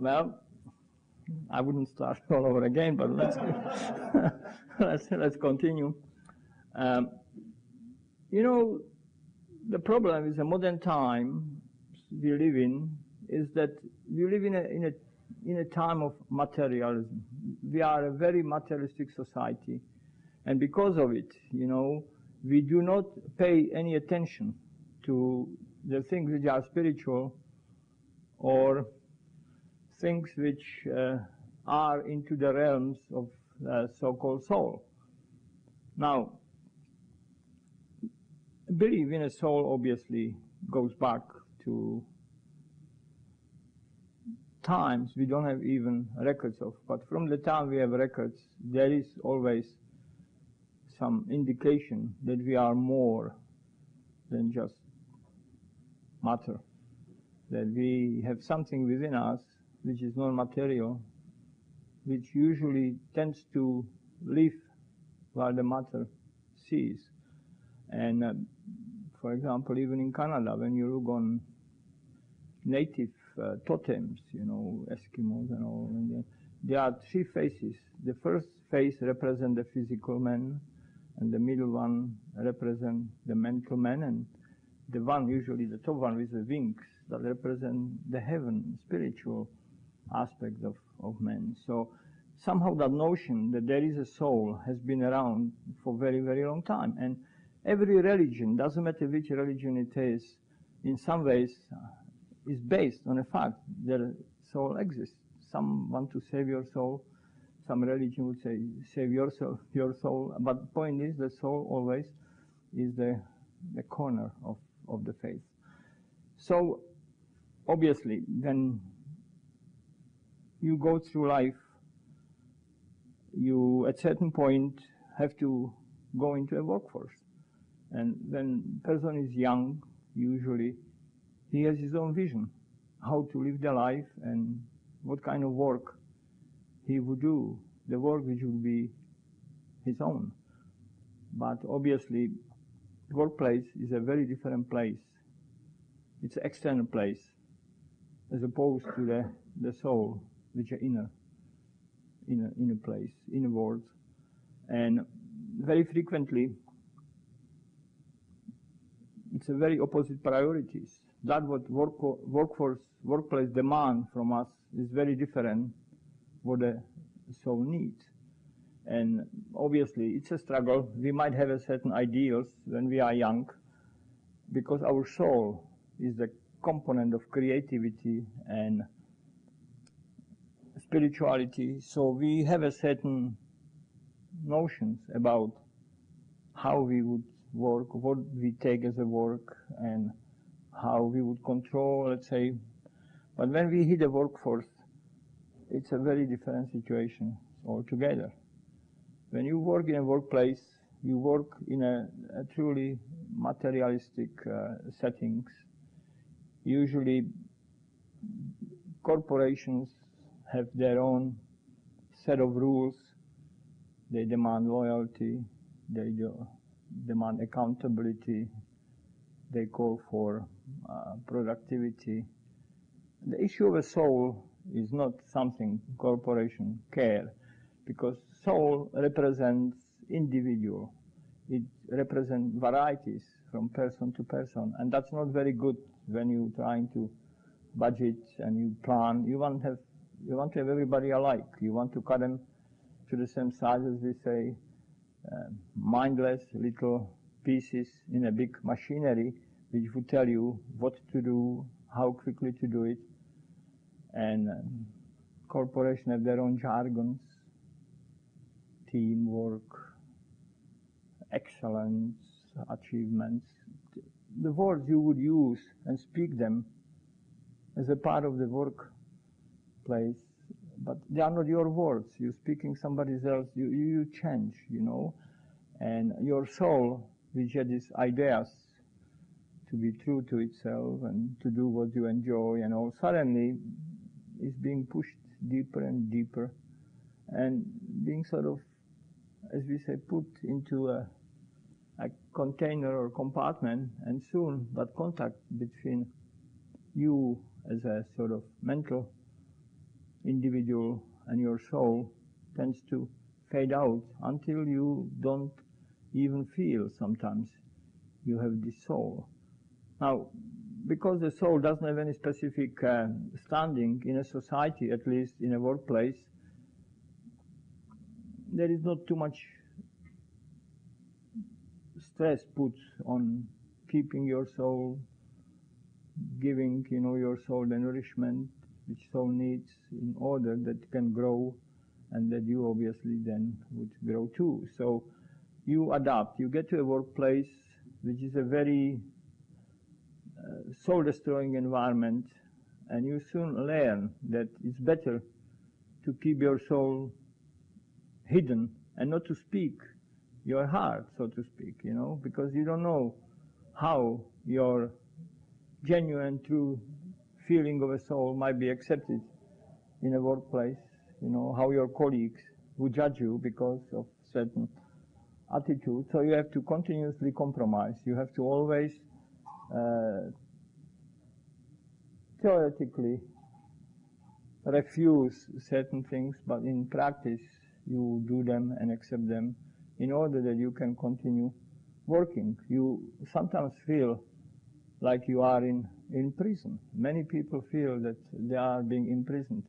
Well, I wouldn't start all over again, but let's continue. You know, the problem with the modern time we live in is that we live in a time of materialism. We are a very materialistic society, and because of it, you know, we do not pay any attention to the things which are spiritual or things which are into the realms of so-called soul. Now, belief in a soul obviously goes back to times we don't have even records of, but from the time we have records, there is always some indication that we are more than just matter, that we have something within us which is non-material, which usually tends to live while the matter ceases. And for example, even in Canada, when you look on native totems, you know, Eskimos and all, and there are three faces. The first face represents the physical man, and the middle one represents the mental man, and the one, usually the top one with the wings, that represent the heaven, spiritual aspect of man. So somehow that notion that there is a soul has been around for very, very long time. And every religion, doesn't matter which religion it is, in some ways is based on the fact that a soul exists. Some want to save your soul, some religion would say save your soul, but the point is the soul always is the corner of the faith. So obviously when you go through life, you at certain point have to go into a workforce. And when a person is young, usually he has his own vision, how to live the life and what kind of work he would do, the work which would be his own. But obviously, the workplace is a very different place. It's an external place, as opposed to the soul, which is inner place, inner world. And very frequently, it's a very opposite priorities. That what workplace demand from us is very different what the soul needs. And obviously it's a struggle. We might have a certain ideals when we are young, because our soul is the component of creativity and spirituality. So we have a certain notions about how we would work, what we take as a work, and how we would control, let's say. But when we hit the workforce, it's a very different situation altogether. When you work in a workplace, you work in a truly materialistic settings. Usually corporations have their own set of rules. They demand loyalty, they demand accountability, they call for productivity. The issue of a soul is not something corporation care, because soul represents individual. It represents varieties from person to person, and that's not very good when you're trying to budget and you plan. You want to have everybody alike. You want to cut them to the same size, as we say, mindless little pieces in a big machinery which would tell you what to do, how quickly to do it. And corporations have their own jargons, teamwork, excellence, achievements. The words you would use and speak them as a part of the workplace, but they are not your words. You're speaking somebody else, you change, you know. And your soul, which had these ideas to be true to itself and to do what you enjoy and all, suddenly is being pushed deeper and deeper and being sort of, as we say, put into a container or compartment, and soon that contact between you as a sort of mental individual and your soul tends to fade out until you don't even feel sometimes you have this soul. Now, because the soul doesn't have any specific standing in a society, at least in a workplace, there is not too much stress put on keeping your soul, giving, your soul the nourishment which soul needs in order that it can grow, and that you obviously then would grow too. So you adapt. You get to a workplace which is a very soul-destroying environment, and you soon learn that it's better to keep your soul hidden and not to speak your heart, so to speak, because you don't know how your genuine, true feeling of a soul might be accepted in a workplace, how your colleagues would judge you because of certain attitude. So you have to continuously compromise. You have to always theoretically refuse certain things, but in practice you do them and accept them in order that you can continue working. You sometimes feel like you are in prison. Many people feel that they are being imprisoned.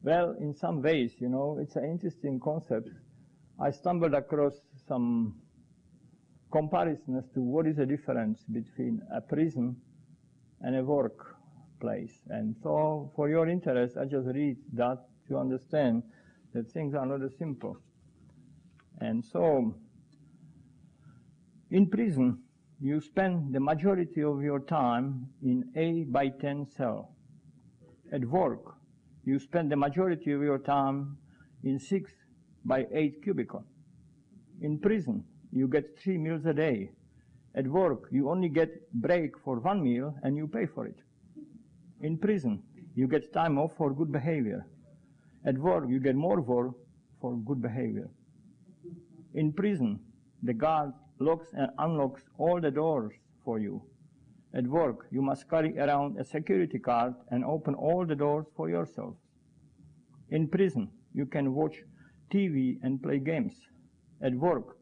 Well, in some ways, it's an interesting concept. I stumbled across some comparisons to what is the difference between a prison and a workplace. And so, for your interest, I just read that to understand that things are not as simple. And so, in prison, you spend the majority of your time in a by 10 cell. At work, you spend the majority of your time in 6 by 8 cubicle. In prison, you get 3 meals a day. At work, you only get break for 1 meal and you pay for it. In prison, you get time off for good behavior. At work, you get more work for good behavior. In prison, the guard locks and unlocks all the doors for you. At work, you must carry around a security card and open all the doors for yourself. In prison, you can watch TV and play games. At work,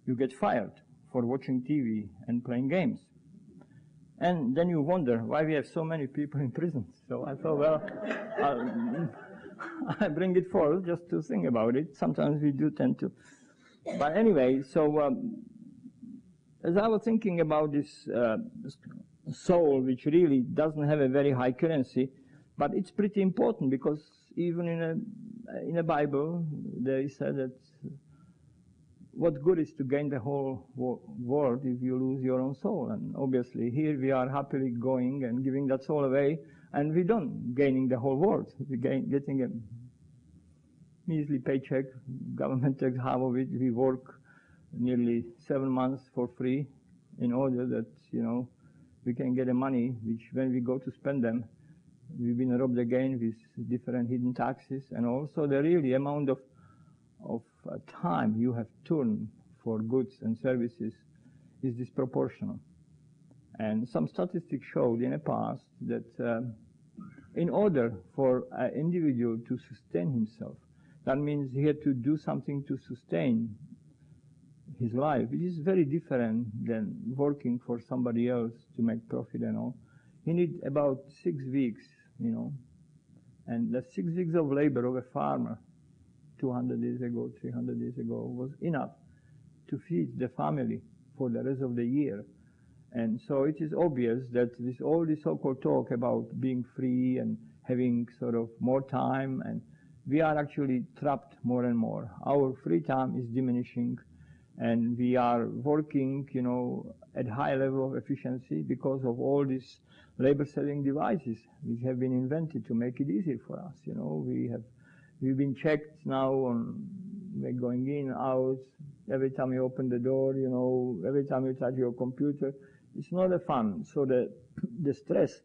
you get fired for watching TV and playing games. And then you wonder why we have so many people in prison. So I thought, well, I bring it forth just to think about it. Sometimes we do tend to. But anyway, so as I was thinking about this soul, which really doesn't have a very high currency, but it's pretty important, because even in a Bible, they said that what good is to gain the whole world if you lose your own soul? And obviously here we are happily going and giving that soul away, and we don't gaining the whole world. We're getting a measly paycheck, government takes half of it, we work nearly 7 months for free in order that, we can get the money, which when we go to spend them, we've been robbed again with different hidden taxes, and also the really amount of time you have turned for goods and services is disproportional. And some statistics showed in the past that in order for an individual to sustain himself, that means he had to do something to sustain his life, which is very different than working for somebody else to make profit and all. He needs about 6 weeks, and the 6 weeks of labor of a farmer 200 years ago, 300 years ago, was enough to feed the family for the rest of the year. And so it is obvious that all this so-called talk about being free and having sort of more time, and we are actually trapped more and more. Our free time is diminishing, and we are working, at high level of efficiency because of all these labor-saving devices which have been invented to make it easier for us. We've been checked now on going in, out, every time you open the door, every time you touch your computer. It's not a fun. So the stress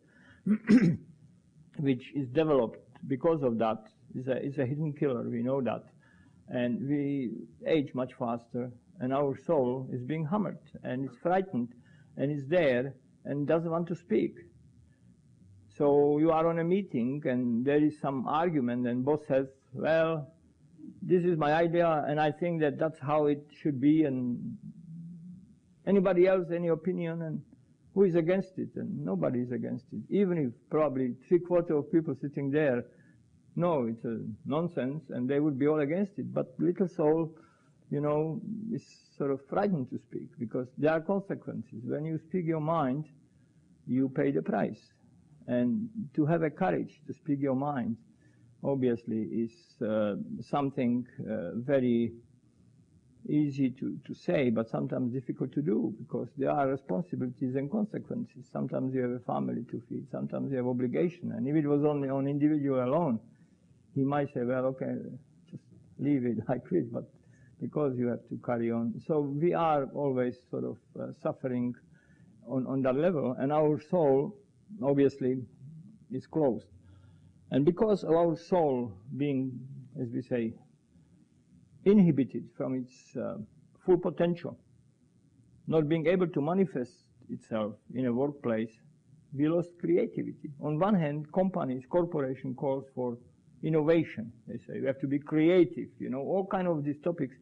which is developed because of that is a hidden killer. We know that. And we age much faster, and our soul is being hammered, and it's frightened, and it's there, and doesn't want to speak. So you are on a meeting and there is some argument and boss says, well, this is my idea and I think that that's how it should be, and anybody else, any opinion, and who is against it? And nobody is against it. Even if probably 3/4 of people sitting there know it's a nonsense and they would be all against it. But little soul, you know, is sort of frightened to speak because there are consequences. When you speak your mind, you pay the price. And to have a courage to speak your mind, obviously, is something very easy to say, but sometimes difficult to do, because there are responsibilities and consequences. Sometimes you have a family to feed, sometimes you have obligation, and if it was only on individual alone, he might say, well, okay, just leave it, I quit, but because you have to carry on. So we are always sort of suffering on that level, and our soul, obviously, is closed. And because of our soul being, as we say, inhibited from its full potential, not being able to manifest itself in a workplace, we lost creativity. On one hand, companies, corporation calls for innovation. They say you have to be creative, you know, all kind of these topics,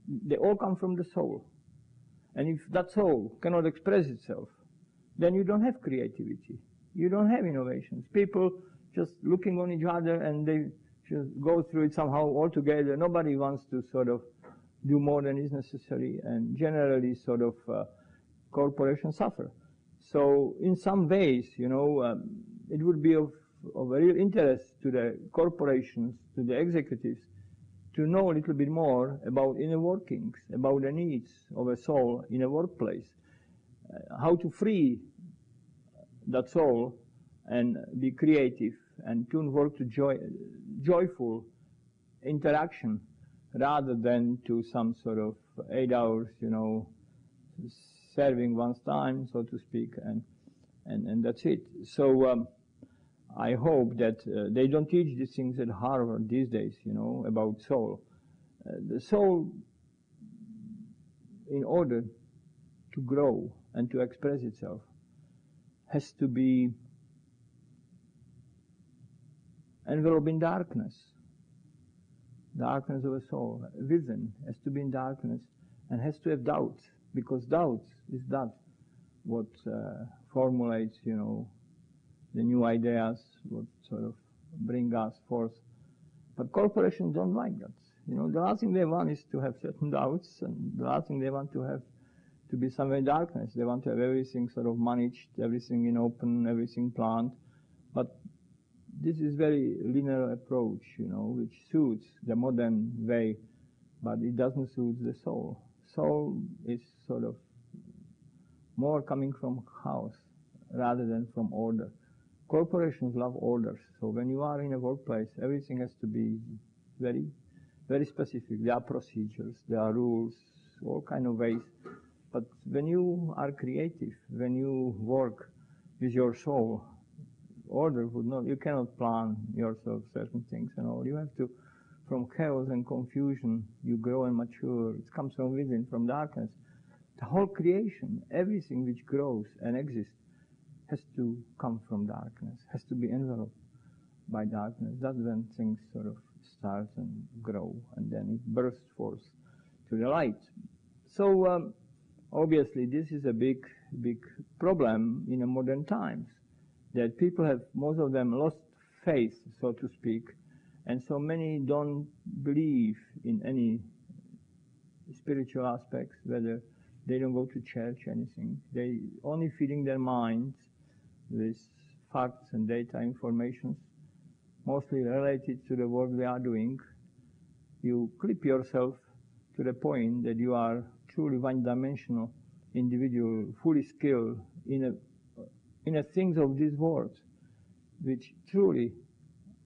they all come from the soul. And if that soul cannot express itself, then you don't have creativity. You don't have innovations. People just looking on each other and they just go through it somehow all together. Nobody wants to sort of do more than is necessary, and generally sort of corporations suffer. So in some ways, you know, it would be of a real interest to the corporations, to the executives, to know a little bit more about inner workings, about the needs of a soul in a workplace, how to free that soul and be creative and to work to joyful interaction rather than to some sort of 8 hours, you know, serving one's time, so to speak, and that's it. So I hope that they don't teach these things at Harvard these days, you know, about soul. The soul, in order to grow and to express itself, has to be enveloped in darkness. Darkness of a soul. Vision has to be in darkness and has to have doubts, because doubt is that what formulates, you know, the new ideas, what sort of bring us forth. But corporations don't like that. You know, the last thing they want is to have certain doubts, and the last thing they want to have to be somewhere in darkness. They want to have everything sort of managed, everything in open, everything planned. But this is very linear approach, you know, which suits the modern way, but it doesn't suit the soul. Soul is sort of more coming from chaos rather than from order. Corporations love orders, so when you are in a workplace, everything has to be very, very specific. There are procedures, there are rules, all kind of ways. But when you are creative, when you work with your soul, order would not, you cannot plan yourself certain things and all. You have to, from chaos and confusion, you grow and mature. It comes from within, from darkness. The whole creation, everything which grows and exists, has to come from darkness, has to be enveloped by darkness. That's when things sort of start and grow, and then it bursts forth to the light. So obviously this is a big, big problem in the modern times, that people have, most of them, lost faith, so to speak, and so many don't believe in any spiritual aspects, whether they don't go to church, anything. They only feeding their minds with facts and data information, mostly related to the work they are doing. You clip yourself to the point that you are truly one-dimensional individual, fully skilled in the things of this world, which truly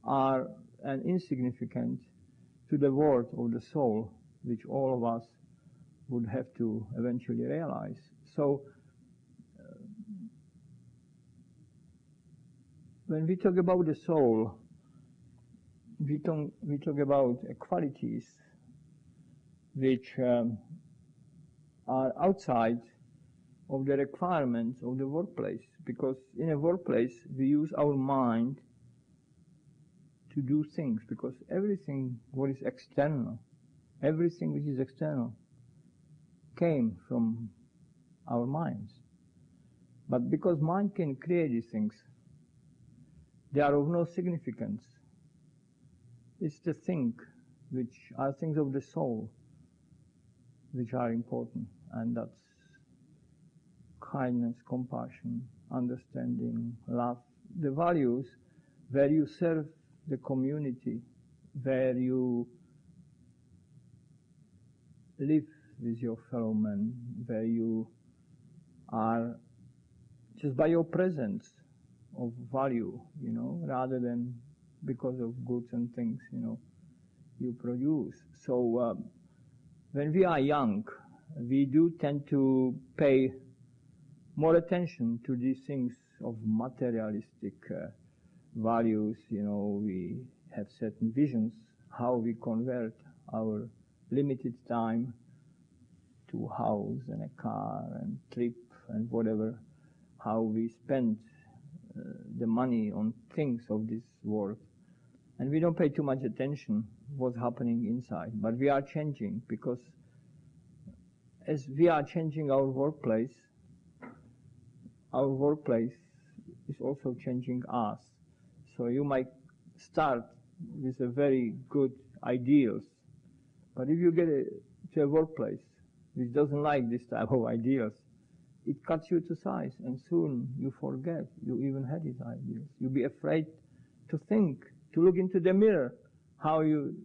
are an insignificant to the world of the soul, which all of us would have to eventually realize. So when we talk about the soul, we talk about qualities which are outside of the requirements of the workplace, because in a workplace we use our mind to do things, because everything what is external, everything which is external came from our minds. But because mind can create these things, they are of no significance. It's the thing which are things of the soul which are important, and that's kindness, compassion, understanding, love, the values where you serve the community, where you live with your fellow men, where you are just by your presence of value, rather than because of goods and things, you produce. So when we are young, we do tend to pay more attention to these things of materialistic values. We have certain visions how we convert our limited time to house and a car and trip and whatever, how we spend the money on things of this world. And we don't pay too much attention what's happening inside. But we are changing, because as we are changing our workplace is also changing us. So you might start with a very good ideals, but if you get to a workplace which doesn't like this type of ideals, it cuts you to size, and soon you forget you even had these ideals. You'll be afraid to think, to look into the mirror, how you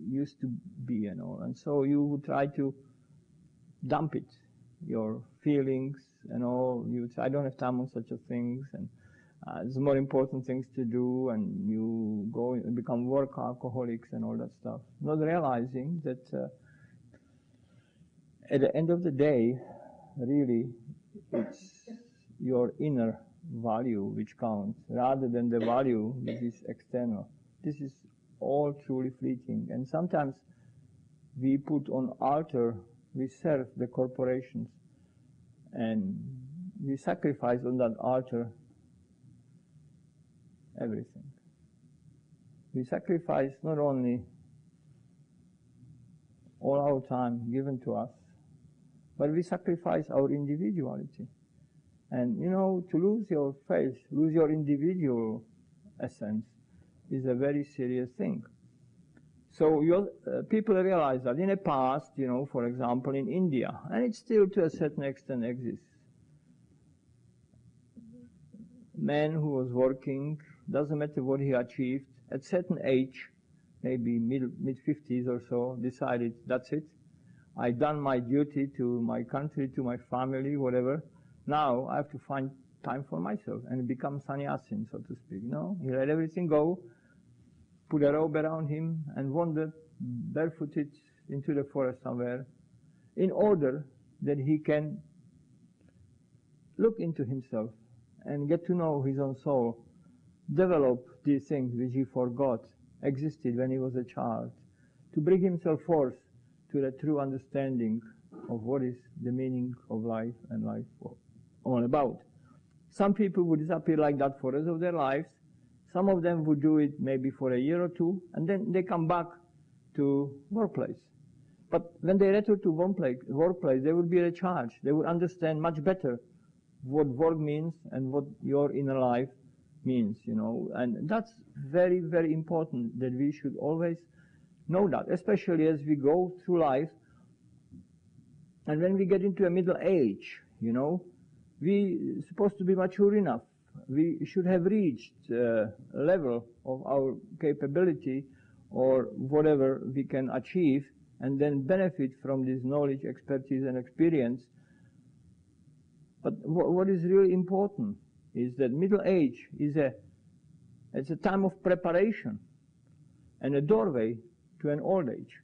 used to be and all. And so you would try to dump it, your feelings and all. You would say, I don't have time on such a things, and there's more important things to do, and you go and become work alcoholics and all that stuff, not realizing that at the end of the day, really, it's your inner value which counts, rather than the value which is external. This is all truly fleeting, and sometimes we put on altar, we serve the corporations, and we sacrifice on that altar everything. We sacrifice not only all our time given to us, but we sacrifice our individuality. And to lose your faith, lose your individual essence, is a very serious thing. So people realize that in the past, for example, in India, and it still to a certain extent exists, man who was working, doesn't matter what he achieved, at certain age, maybe mid-50s or so, decided, that's it, I've done my duty to my country, to my family, whatever. Now I have to find time for myself and become sannyasin, so to speak. He let everything go, put a robe around him, and wandered barefooted into the forest somewhere, in order that he can look into himself and get to know his own soul, develop these things which he forgot existed when he was a child, to bring himself forth to the true understanding of what is the meaning of life and life all about. Some people would disappear like that for the rest of their lives. Some of them would do it maybe for a year or two, and then they come back to workplace. But when they return to workplace, they would be recharged. They would understand much better what work means and what your inner life means, And that's very, very important, that we should always know that, especially as we go through life. And when we get into a middle age, we supposed to be mature enough. We should have reached a level of our capability or whatever we can achieve, and then benefit from this knowledge, expertise, and experience. But what is really important is that middle age it's a time of preparation and a doorway to an old age,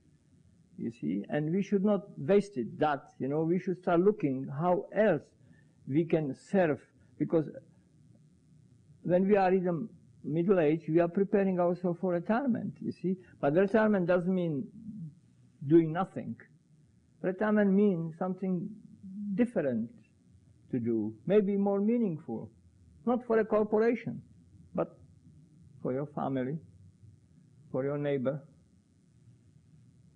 you see. And we should not waste it, we should start looking how else we can serve, because when we are in the middle age, we are preparing ourselves for retirement, you see. But retirement doesn't mean doing nothing. Retirement means something different to do, maybe more meaningful, not for a corporation, but for your family, for your neighbor,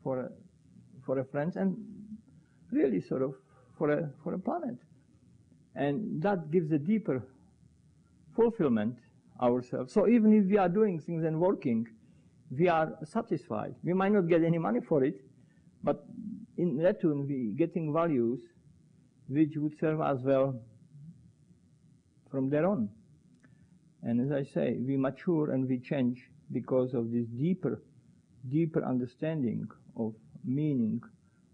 for a friend, and really sort of for a planet. And that gives a deeper fulfillment ourselves. So even if we are doing things and working, we are satisfied. We might not get any money for it, but in return we getting values which would serve us well from there on. And as I say, we mature and we change because of this deeper understanding of meaning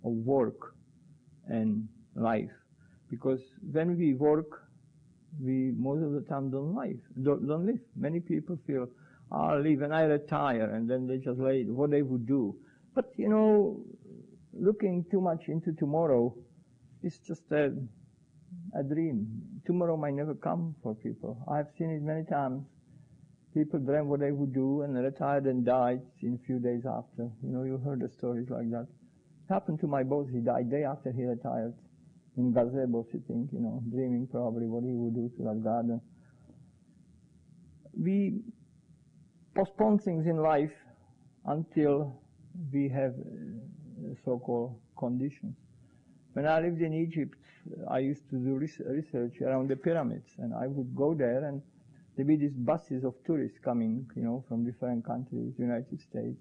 of work and life. Because when we work, we most of the time don't live. Many people feel, I'll live when I retire, and then they just lay what they would do. But you know, looking too much into tomorrow is just a dream. Tomorrow might never come for people. I've seen it many times. People dreamt what they would do and retired and died in a few days after. You know, you heard the stories like that. It happened to my boss. He died day after he retired in gazebo sitting, you know, dreaming probably what he would do to that garden. We postpone things in life until we have so-called conditions. When I lived in Egypt, I used to do research around the pyramids, and I would go there, and there'd be these buses of tourists coming, you know, from different countries, United States,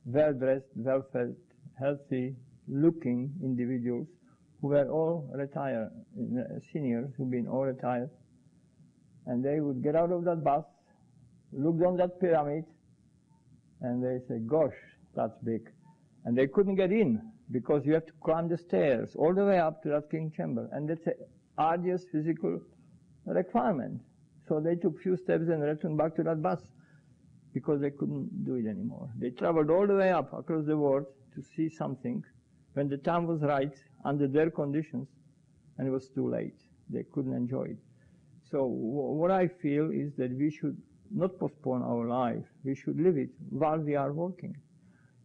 well-dressed, well-fed, healthy-looking individuals who were all retired, seniors who've been all retired, and they would get out of that bus, look on that pyramid, and they say, gosh, that's big. And they couldn't get in, because you have to climb the stairs all the way up to that king chamber, and that's an arduous physical requirement. So they took few steps and returned back to that bus, because they couldn't do it anymore. They traveled all the way up across the world to see something when the time was right, under their conditions, and it was too late. They couldn't enjoy it. So what I feel is that we should not postpone our life. We should live it while we are working.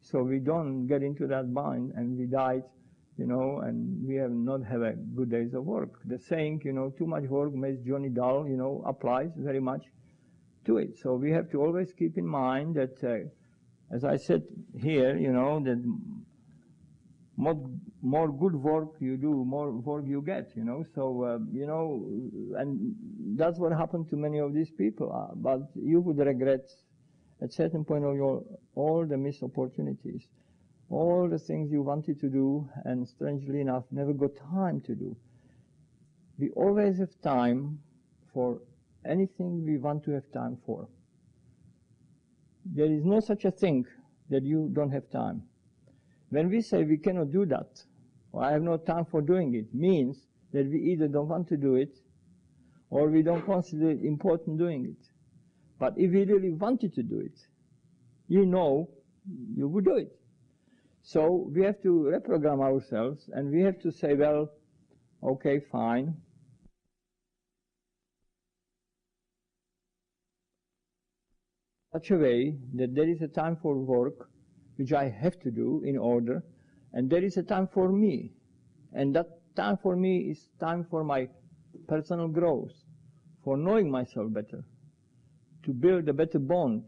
So we don't get into that bind and we died, you know, and we have not have a good days of work. The saying, you know, too much work makes Johnny dull, you know, applies very much to it. So we have to always keep in mind that, as I said here, you know, that more good work you do, more work you get, you know. So, you know, and that's what happened to many of these people. But you would regret at certain point of your, all the missed opportunities, all the things you wanted to do and strangely enough never got time to do. We always have time for anything we want to have time for. There is no such a thing that you don't have time. When we say we cannot do that, or I have no time for doing it, means that we either don't want to do it, or we don't consider it important doing it. But if we really wanted to do it, you know, you would do it. So we have to reprogram ourselves, and we have to say, well, okay, fine. Such a way that there is a time for work, which I have to do in order, and there is a time for me. And that time for me is time for my personal growth, for knowing myself better, to build a better bond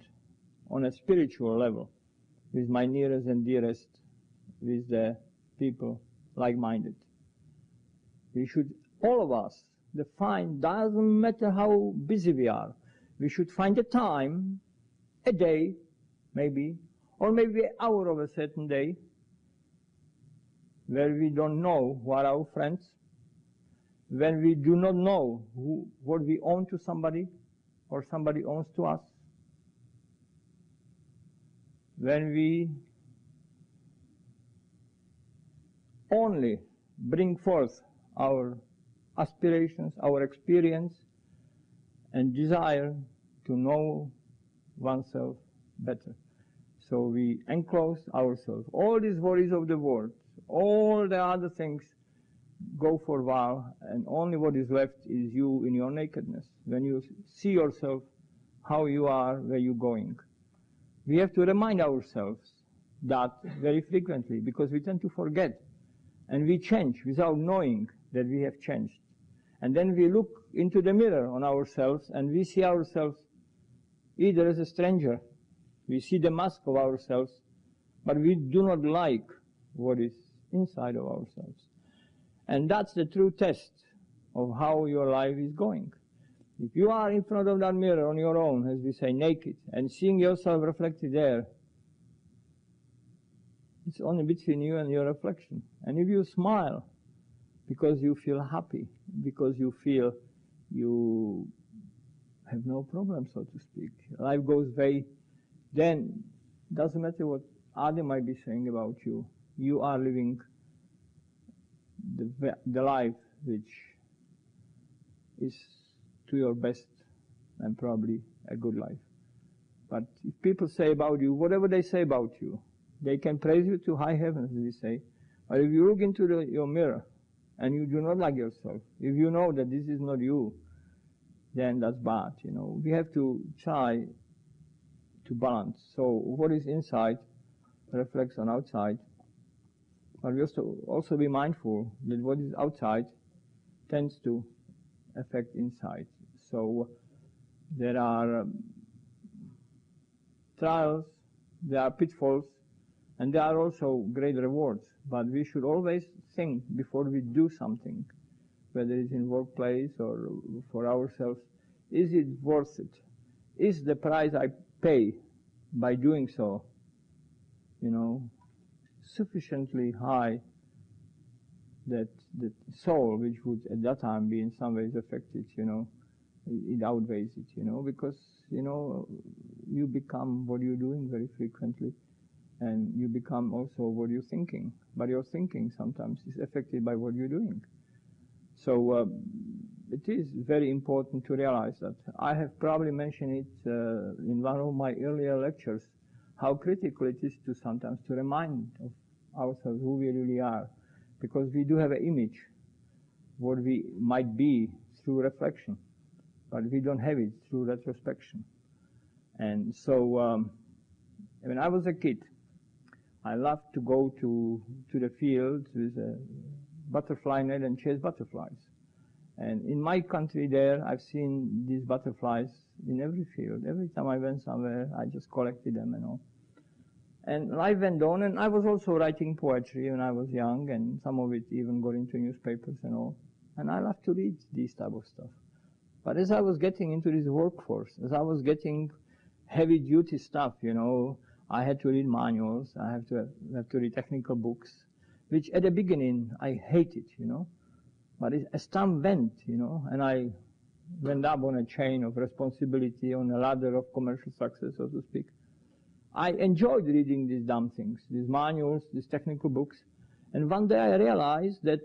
on a spiritual level with my nearest and dearest, with the people like-minded. We should, all of us, find, doesn't matter how busy we are, we should find a time, a day, maybe, or maybe an hour of a certain day, where we don't know who are our friends, when we do not know what we own to somebody, or somebody owns to us, when we only bring forth our aspirations, our experience, and desire to know oneself better. So we enclose ourselves. All these worries of the world, all the other things go for a while, and only what is left is you in your nakedness. When you see yourself, how you are, where you're going. We have to remind ourselves that very frequently, because we tend to forget, and we change without knowing that we have changed. And then we look into the mirror on ourselves, and we see ourselves either as a stranger, we see the mask of ourselves, but we do not like what is inside of ourselves. And that's the true test of how your life is going. If you are in front of that mirror on your own, as we say, naked, and seeing yourself reflected there, it's only between you and your reflection. And if you smile because you feel happy, because you feel you have no problem, so to speak, life goes very, then doesn't matter what others might be saying about you, you are living the life which is to your best and probably a good life. But if people say about you, whatever they say about you, they can praise you to high heavens, as we say. But if you look into your mirror and you do not like yourself, if you know that this is not you, then that's bad, you know. We have to try to balance. So what is inside reflects on outside. But we also be mindful that what is outside tends to affect inside. So there are trials, there are pitfalls, and there are also great rewards. But we should always think before we do something, whether it's in workplace or for ourselves, is it worth it? Is the price I pay by doing so, you know, sufficiently high that the soul, which would at that time be in some ways affected, you know, it outweighs it, you know, because, you know, you become what you're doing very frequently, and you become also what you're thinking. But your thinking sometimes is affected by what you're doing. So it is very important to realize that. I have probably mentioned it in one of my earlier lectures, how critical it is to sometimes to remind of ourselves who we really are, because we do have an image, what we might be through reflection, but we don't have it through retrospection. And so when I was a kid, I loved to go to the field with a butterfly net and chase butterflies. And in my country there, I've seen these butterflies in every field. Every time I went somewhere, I just collected them and all. And life went on, and I was also writing poetry when I was young, and some of it even got into newspapers and all. And I loved to read this type of stuff. But as I was getting into this workforce, as I was getting heavy-duty stuff, you know, I had to read manuals, I have to read technical books, which at the beginning I hated, you know. But as time went, you know, and I went up on a chain of responsibility, on a ladder of commercial success, so to speak, I enjoyed reading these dumb things, these manuals, these technical books. And one day I realized that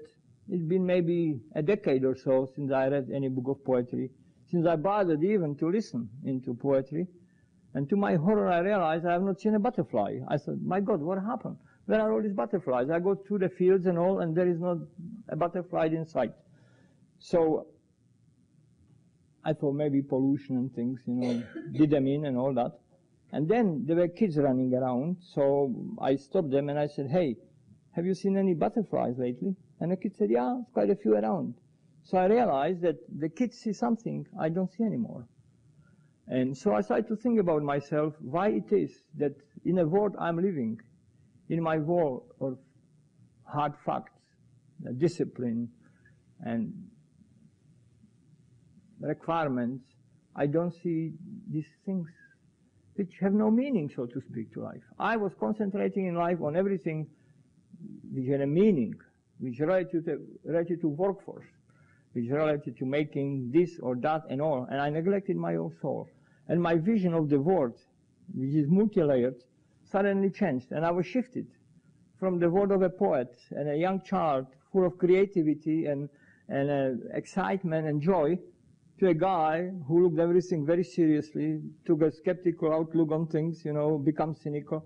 it's been maybe a decade or so since I read any book of poetry, since I bothered even to listen into poetry. And to my horror, I realized I have not seen a butterfly. I said, my God, what happened? Where are all these butterflies? I go through the fields and all, and there is not a butterfly in sight. So I thought maybe pollution and things, you know, did them in and all that. And then there were kids running around, so I stopped them and I said, hey, have you seen any butterflies lately? And the kid said, yeah, there's quite a few around. So I realized that the kids see something I don't see anymore. And so I started to think about myself, why it is that in a world I'm living, in my world of hard facts, discipline, and requirements, I don't see these things which have no meaning, so to speak, to life. I was concentrating in life on everything which had a meaning, which related to workforce, which related to making this or that and all, and I neglected my own soul. And my vision of the world, which is multi-layered, suddenly changed, and I was shifted from the world of a poet and a young child full of creativity and excitement and joy, to a guy who looked everything very seriously, took a skeptical outlook on things, you know, become cynical.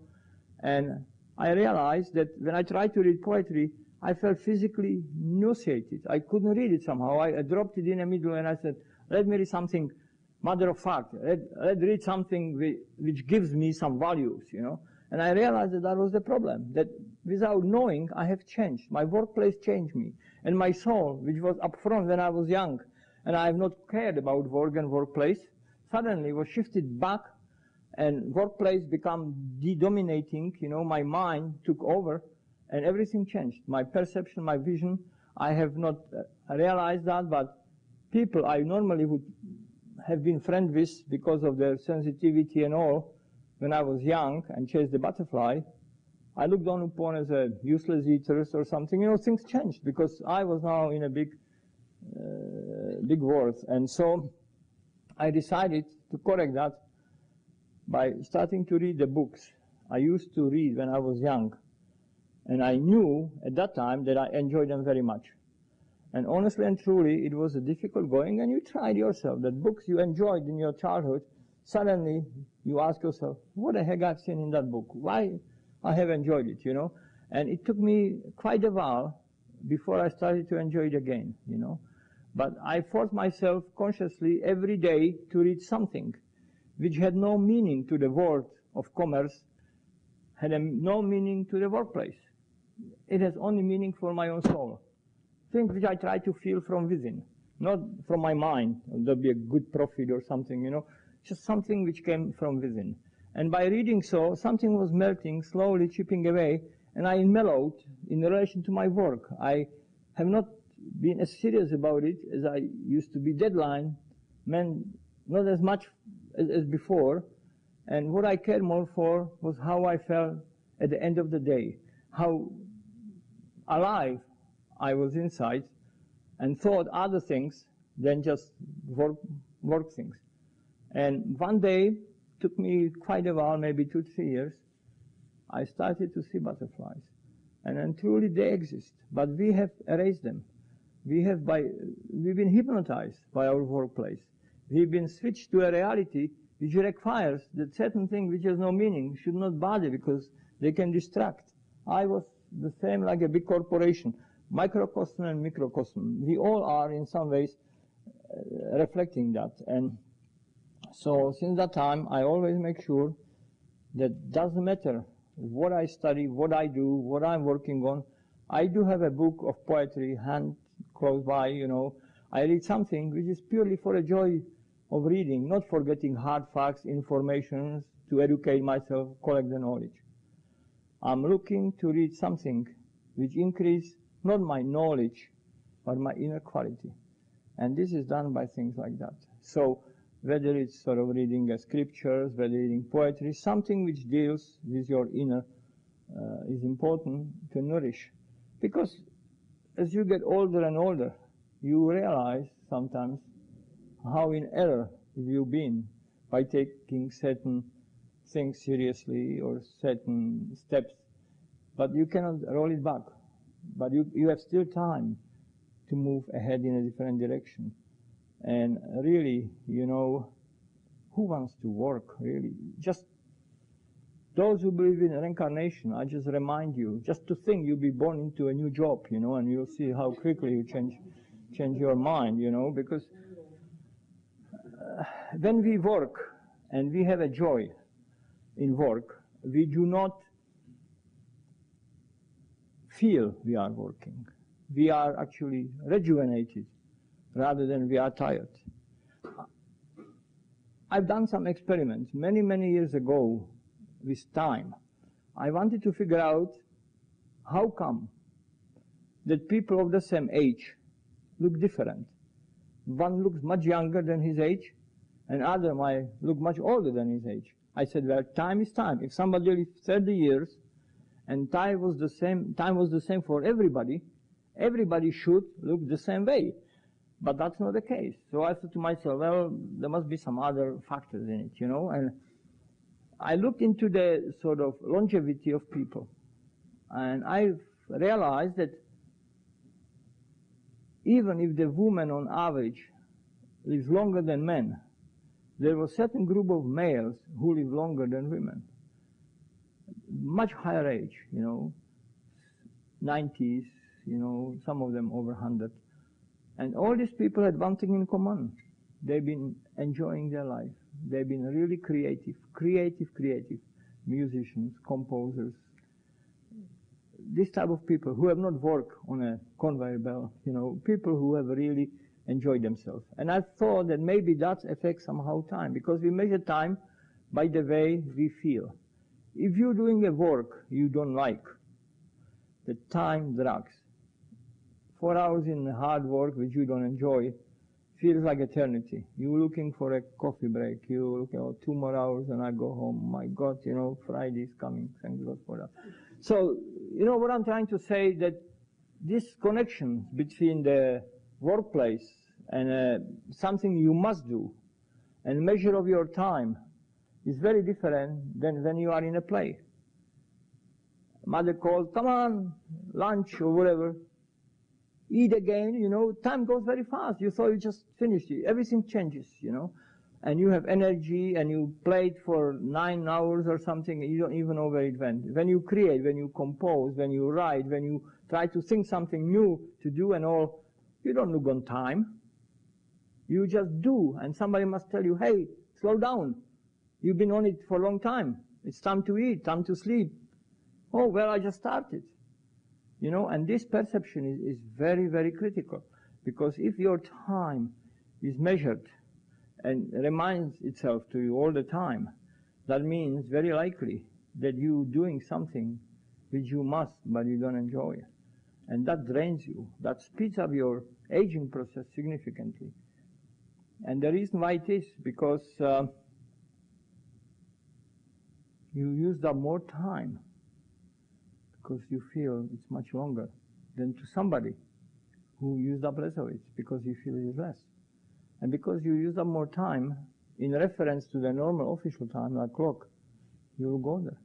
And I realized that when I tried to read poetry, I felt physically nauseated. I couldn't read it somehow. I dropped it in the middle and I said, let me read something matter of fact. Let's read something which gives me some values, you know. And I realized that was the problem, that without knowing, I have changed. My workplace changed me. And my soul, which was up front when I was young, and I have not cared about work and workplace, suddenly was shifted back, and workplace became dominating. My mind took over, and everything changed. My perception, my vision, I have not realized that, but people I normally would have been friends with because of their sensitivity and all, when I was young and chased the butterfly, I looked down upon as a useless eater or something. Things changed because I was now in a big world. And so I decided to correct that by starting to read the books I used to read when I was young. And I knew at that time that I enjoyed them very much. And honestly and truly, it was a difficult going, and you tried yourself. That books you enjoyed in your childhood, suddenly you ask yourself, what the heck I've seen in that book? Why I have enjoyed it, And it took me quite a while before I started to enjoy it again, But I forced myself consciously every day to read something which had no meaning to the world of commerce, had no meaning to the workplace. It has only meaning for my own soul. Things which I try to feel from within, not from my mind. There'll be a good profit or something, Just something which came from within. And by reading so, something was melting, slowly chipping away, and I mellowed in relation to my work. I have not been as serious about it as I used to be. Deadline meant not as much as before, and what I cared more for was how I felt at the end of the day, how alive I was inside, and thought other things than just work things. And one day, took me quite a while, maybe 2-3 years, I started to see butterflies. And truly they exist, but we have erased them. We've been hypnotized by our workplace. We've been switched to a reality which requires that certain thing which has no meaning should not bother because they can distract. I was the same like a big corporation, microcosm and microcosm. We all are in some ways reflecting that. And so since that time, I always make sure that doesn't matter what I study, what I do, what I'm working on. I do have a book of poetry hand close by, I read something which is purely for a joy of reading, not for getting hard facts, information to educate myself, collect the knowledge. I'm looking to read something which increase not my knowledge, but my inner quality. And this is done by things like that. So whether it's sort of reading scriptures, whether reading poetry, something which deals with your inner is important to nourish. Because as you get older and older, you realize sometimes how in error you've been by taking certain things seriously or certain steps. But you cannot roll it back. But you have still time to move ahead in a different direction. And really, who wants to work, really? Just those who believe in reincarnation, I just remind you, just to think you'll be born into a new job, and you'll see how quickly you change your mind, because when we work and we have a joy in work, we do not feel we are working. We are actually rejuvenated rather than we are tired. I've done some experiments many, many years ago with time. I wanted to figure out how come that people of the same age look different. One looks much younger than his age, and other might look much older than his age. I said, well, time is time. If somebody lived 30 years and time was the same for everybody, everybody should look the same way. But that's not the case. So I thought to myself, well, there must be some other factors in it, and I looked into the sort of longevity of people, and I realized that even if the woman on average lives longer than men, there was a certain group of males who live longer than women. Much higher age, 90s, some of them over 100. And all these people had one thing in common. They've been enjoying their life. They've been really creative musicians, composers. this type of people who have not worked on a conveyor belt, people who have really enjoyed themselves. And I thought that maybe that affects somehow time, because we measure time by the way we feel. If you're doing a work you don't like, the time drags. 4 hours in hard work which you don't enjoy feels like eternity. You're looking for a coffee break. You look, 2 more hours and I go home. My God, Friday is coming. Thank God for that. So, what I'm trying to say, that this connection between the workplace and something you must do and measure of your time is very different than when you are in a play. Mother calls, come on, lunch or whatever. Eat again, time goes very fast. You thought you just finished it. Everything changes, and you have energy and you played for 9 hours or something, you don't even know where it went. When you create, when you compose, when you write, when you try to think something new to do and all, you don't look on time. You just do, and somebody must tell you, hey, slow down. You've been on it for a long time. It's time to eat, time to sleep. Oh, well, I just started. And this perception is very, very critical, because if your time is measured and reminds itself to you all the time, that means very likely that you're doing something which you must, but you don't enjoy. And that drains you. That speeds up your aging process significantly. And the reason why it is, because you used up more time, because you feel it's much longer, than to somebody who used up less of it, because you feel it is less. And because you use up more time in reference to the normal official time, like clock, you will go there.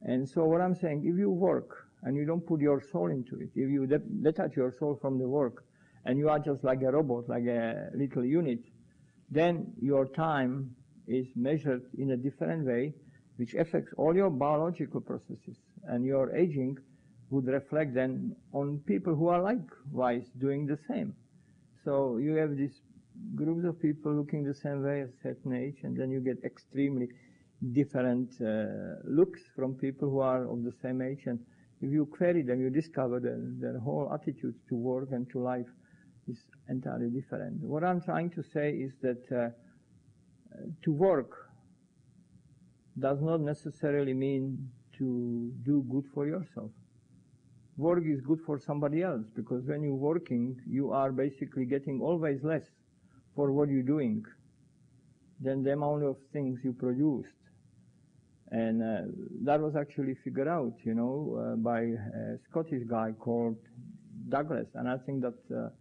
And so what I'm saying, if you work and you don't put your soul into it, if you detach your soul from the work, and you are just like a robot, like a little unit, then your time is measured in a different way, which affects all your biological processes, and your aging would reflect then on people who are likewise doing the same. So you have these groups of people looking the same way at a certain age, and then you get extremely different looks from people who are of the same age, and if you query them, you discover that their whole attitude to work and to life is entirely different. What I'm trying to say is that to work does not necessarily mean to do good for yourself. Work is good for somebody else, because when you're working, you are basically getting always less for what you're doing than the amount of things you produced. And that was actually figured out, by a Scottish guy called Douglas. And I think that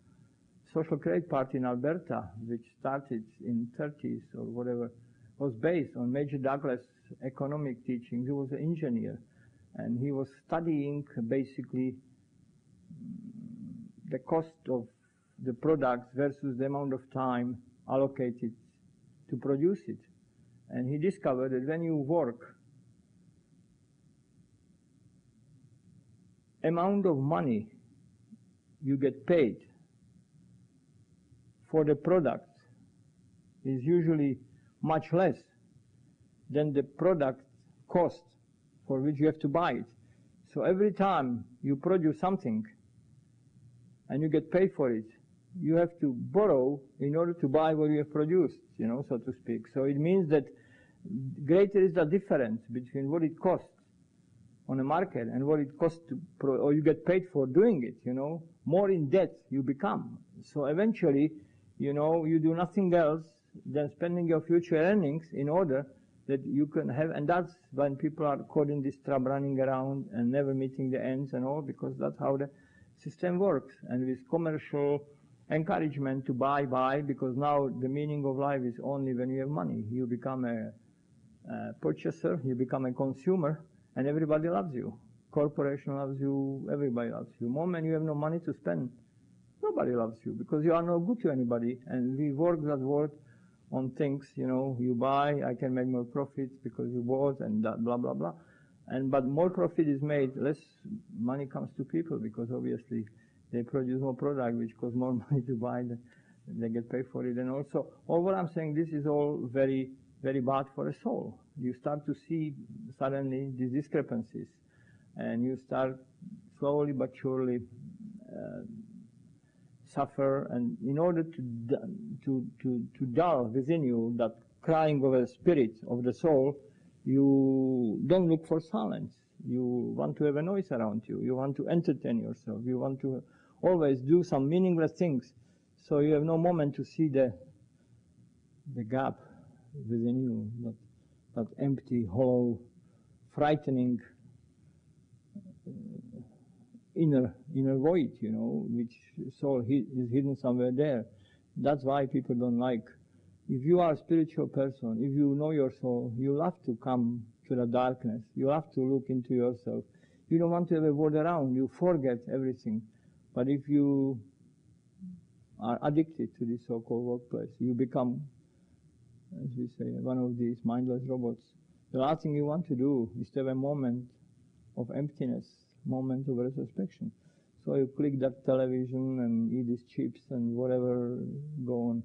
Social Credit Party in Alberta, which started in 30s or whatever, was based on Major Douglas' economic teachings. He was an engineer, and he was studying basically the cost of the products versus the amount of time allocated to produce it. And he discovered that when you work, amount of money you get paid for the product is usually much less than the product cost for which you have to buy it. So every time you produce something and you get paid for it, you have to borrow in order to buy what you have produced, so to speak. So it means that greater is the difference between what it costs on the market and what it costs to or you get paid for doing it, more in debt you become. So eventually, you do nothing else than spending your future earnings in order that you can have, and that's when people are caught in this trap, running around and never meeting the ends and all, because that's how the system works. And with commercial encouragement to buy, because now the meaning of life is only when you have money. You become a purchaser, you become a consumer, and everybody loves you. Corporation loves you, everybody loves you. The moment you have no money to spend, nobody loves you, because you are no good to anybody. And we work that work on things, you buy, I can make more profits because you bought, and that, blah, blah, blah. But more profit is made, less money comes to people, because obviously they produce more product, which costs more money to buy, they get paid for it. And also, all what I'm saying, this is all very, very bad for a soul. You start to see suddenly these discrepancies. and you start slowly but surely suffer, and in order to dull within you that crying of the spirit, of the soul, you don't look for silence. You want to have a noise around you. You want to entertain yourself. You want to always do some meaningless things, so you have no moment to see the gap within you, that empty, hollow, frightening inner void, you know, which soul is hidden somewhere there. That's why people don't like. If you are a spiritual person, if you know your soul, you love to come to the darkness. You love to look into yourself. You don't want to have a world around. You forget everything. But if you are addicted to this so-called workplace, you become, as we say, one of these mindless robots. The last thing you want to do is to have a moment of emptiness, moment of retrospection. So you click that television and eat these chips and whatever, go on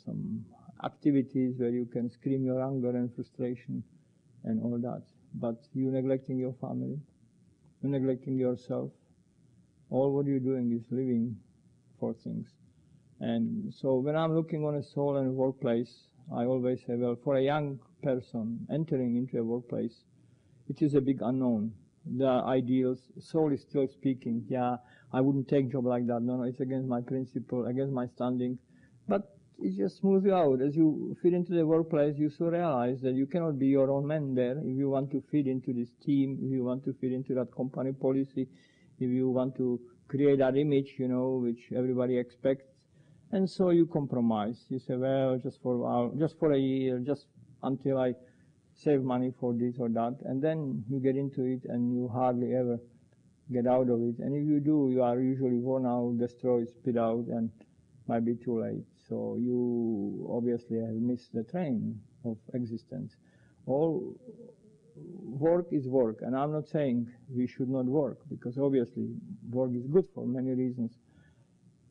some activities where you can scream your anger and frustration and all that. But you're neglecting your family, you're neglecting yourself. All what you're doing is living for things. And so when I'm looking on a soul and a workplace, I always say, well, for a young person entering into a workplace, it is a big unknown. The ideals, soul is still speaking, yeah, I wouldn't take a job like that, no, it's against my principle, against my standing. But it just smooths you out. As you fit into the workplace, you soon realize that you cannot be your own man there. If you want to fit into this team, if you want to fit into that company policy, if you want to create that image, you know, which everybody expects, and so you compromise. You say, well, just for a year, just until I save money for this or that, and then you get into it and you hardly ever get out of it. And if you do, you are usually worn out, destroyed, spit out, and might be too late. So you obviously have missed the train of existence. All work is work, and I'm not saying we should not work, because obviously work is good for many reasons.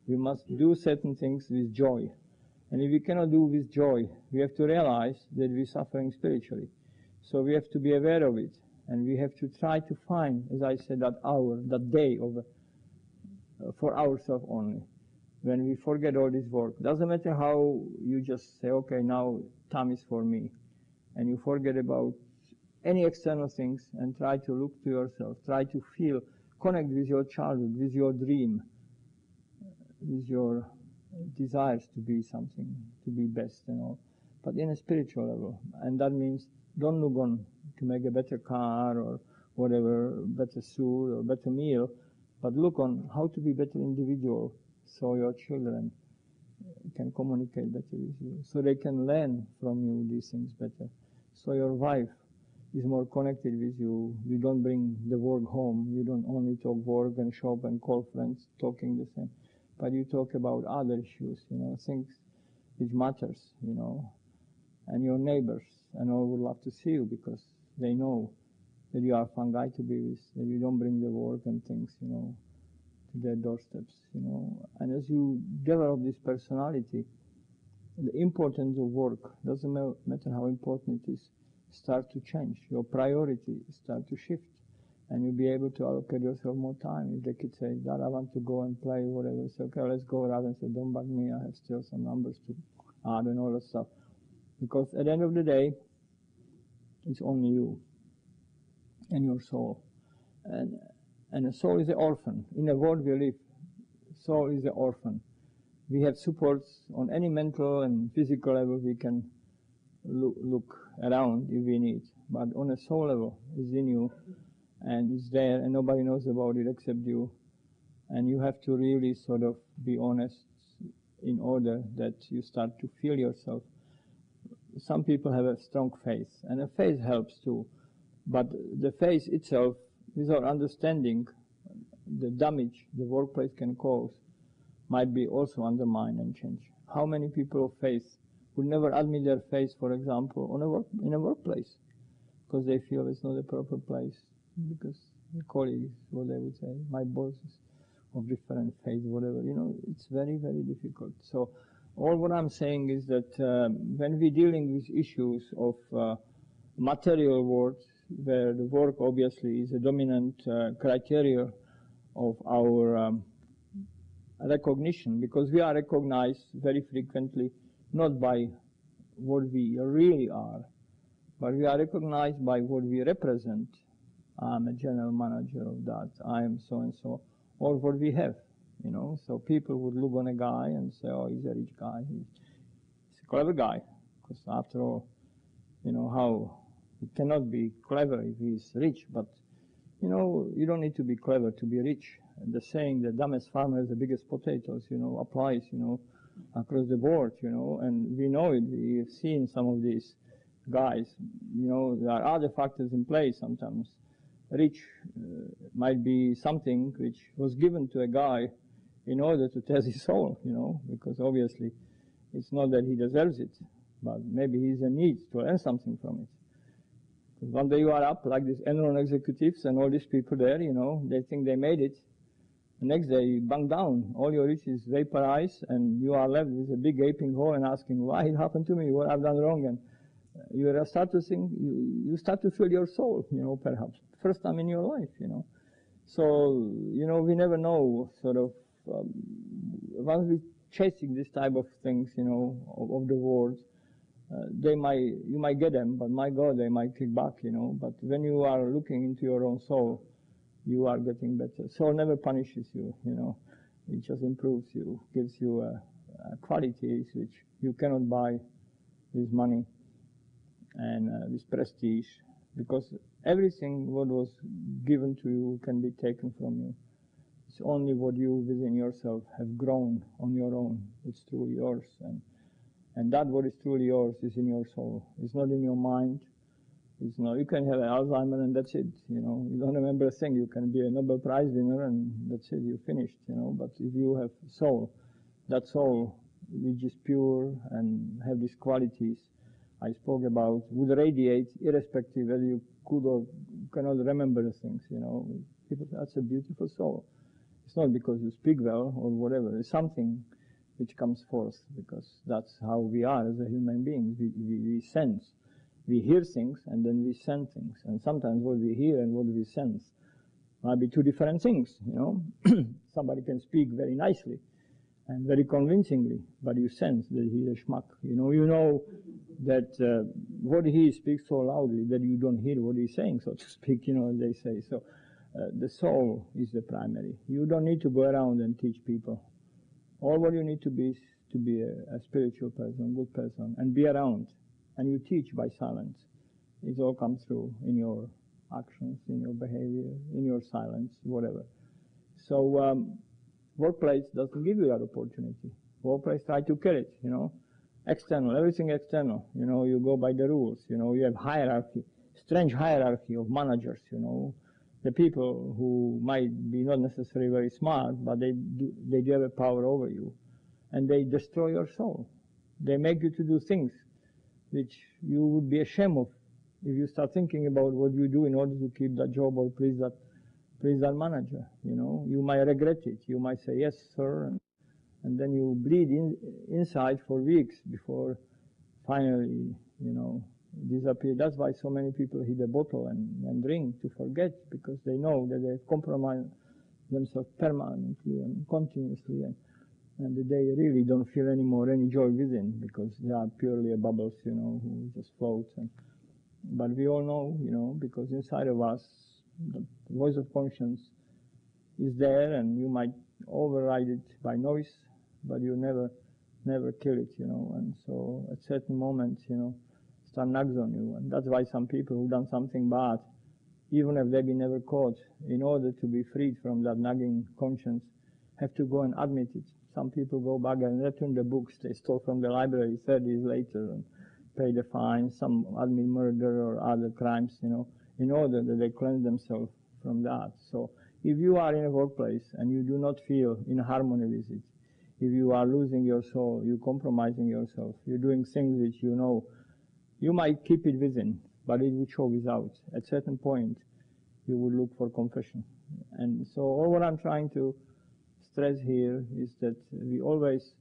We must do certain things with joy. And if we cannot do with joy, we have to realize that we're suffering spiritually. So we have to be aware of it, and we have to try to find, as I said, that hour, that day for ourselves only, when we forget all this work. Doesn't matter how you just say, okay, now time is for me, and you forget about any external things and try to look to yourself, try to feel, connect with your childhood, with your dream, with your desires to be something, to be best and all, but in a spiritual level. And that means don't look on to make a better car or whatever, better suit or better meal, but look on how to be better individual, so your children can communicate better with you, so they can learn from you these things better, so your wife is more connected with you. You don't bring the work home, you don't only talk work and shop and call friends talking the same, but you talk about other issues, you know, things which matters, you know, and your neighbors and all would love to see you because they know that you are a fun guy to be with, that you don't bring the work and things, you know, to their doorsteps, you know. And as you develop this personality, the importance of work, doesn't matter how important it is, start to change. Your priority start to shift, and you'll be able to allocate yourself more time. If the kid says, Dad, I want to go and play, whatever, say, okay, let's go, rather than say, don't bug me, I have still some numbers to add and all that stuff. Because at the end of the day, it's only you and your soul. And a soul is an orphan. In the world we live, soul is an orphan. We have supports on any mental and physical level we can look around if we need. But on a soul level, it's in you, and it's there, and nobody knows about it except you. And you have to really sort of be honest in order that you start to feel yourself. Some people have a strong faith, and a faith helps too. But the faith itself, without understanding the damage the workplace can cause, might be also undermined and changed. How many people of faith would never admit their faith, for example, in a workplace, because they feel it's not a proper place, because the colleagues, what they would say, my boss is of different faith, whatever, you know, it's very, very difficult. So all what I'm saying is that when we're dealing with issues of material world, where the work obviously is a dominant criteria of our recognition, because we are recognized very frequently not by what we really are, but we are recognized by what we represent. I'm a general manager of that, I am so-and-so, or what we have, you know. So people would look on a guy and say, oh, he's a rich guy, he's a clever guy, because after all, you know, how he cannot be clever if he's rich, but, you know, you don't need to be clever to be rich. And the saying, the dumbest farmer has the biggest potatoes, you know, applies, you know, across the board, you know, and we know it. We've seen some of these guys, you know, there are other factors in play sometimes. Rich might be something which was given to a guy in order to test his soul, you know, because obviously it's not that he deserves it, but maybe he's in need to learn something from it. Because one day you are up like these Enron executives and all these people there, you know, they think they made it. The next day you bang down, all your riches vaporize, and you are left with a big gaping hole and asking, why it happened to me, what I've done wrong, and you start to think, you start to feel your soul, you know, perhaps, first time in your life, you know. So, you know, we never know, sort of, once we're chasing this type of things, you know, of the world, you might get them, but my God, they might kick back, you know. But when you are looking into your own soul, you are getting better. Soul never punishes you, you know. It just improves you, gives you qualities which you cannot buy with money and with prestige, because everything what was given to you can be taken from you. It's only what you within yourself have grown on your own. It's truly yours, and that what is truly yours is in your soul. It's not in your mind. It's not. You can have Alzheimer's and that's it. You know, you don't remember a thing. You can be a Nobel Prize winner and that's it. You finished. You know, but if you have soul, that soul which is pure and have these qualities I spoke about, would radiate irrespective whether you could or cannot remember the things, you know. People say, that's a beautiful soul. It's not because you speak well or whatever. It's something which comes forth, because that's how we are as a human being. We sense. We hear things and then we sense things. And sometimes what we hear and what we sense might be two different things, you know. Somebody can speak very nicely and very convincingly, but you sense that he's a schmuck. You know that what he speaks so loudly that you don't hear what he's saying, so to speak, you know, as they say. So the soul is the primary. You don't need to go around and teach people. All what you need to be is to be a spiritual person, good person, and be around. And you teach by silence. It all comes through in your actions, in your behavior, in your silence, whatever. So workplace doesn't give you that opportunity. Workplace try to kill it, you know. External, everything external. You know, you go by the rules. You know, you have hierarchy, strange hierarchy of managers. You know, the people who might be not necessarily very smart, but they do have a power over you, and they destroy your soul. They make you to do things which you would be ashamed of if you start thinking about what you do in order to keep that job or please that manager. You know, you might regret it. You might say yes, sir, and then you bleed inside for weeks before finally, you know, disappear. That's why so many people hit a bottle and drink to forget, because they know that they compromise themselves permanently and continuously, and they really don't feel anymore any joy within, because they are purely a bubbles, you know, who just float. But we all know, you know, because inside of us, the voice of conscience is there, and you might override it by noise, but you never kill it, you know. And so at certain moments, you know, start nags on you, and that's why some people who've done something bad, even if they've been never caught, in order to be freed from that nagging conscience, have to go and admit it. Some people go back and return the books they stole from the library 30 years later and pay the fine. Some admit murder or other crimes, you know, in order that they cleanse themselves from that. So if you are in a workplace and you do not feel in harmony with it, if you are losing your soul, you're compromising yourself, you're doing things which you know, you might keep it within, but it will show without. At a certain point, you will look for confession. And so all what I'm trying to stress here is that we always,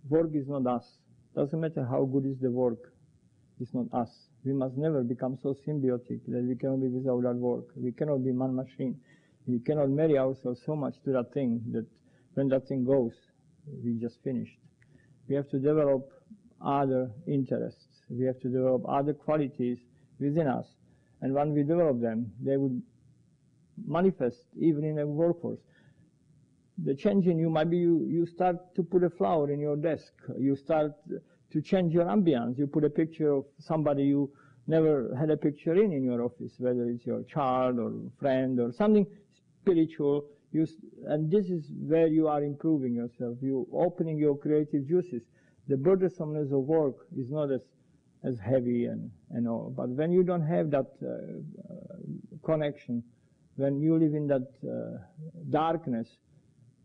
work is not us. Doesn't matter how good is the work. It's not us. We must never become so symbiotic that we cannot be without our work. We cannot be man-machine. We cannot marry ourselves so much to that thing that when that thing goes, we just finished. We have to develop other interests. We have to develop other qualities within us. And when we develop them, they would manifest even in a workforce. The change in you might be you start to put a flower in your desk. You start to change your ambience. You put a picture of somebody you never had a picture in your office, whether it's your child or friend or something spiritual. And this is where you are improving yourself. You opening your creative juices. The burdensomeness of work is not as heavy and all. But when you don't have that connection, when you live in that darkness,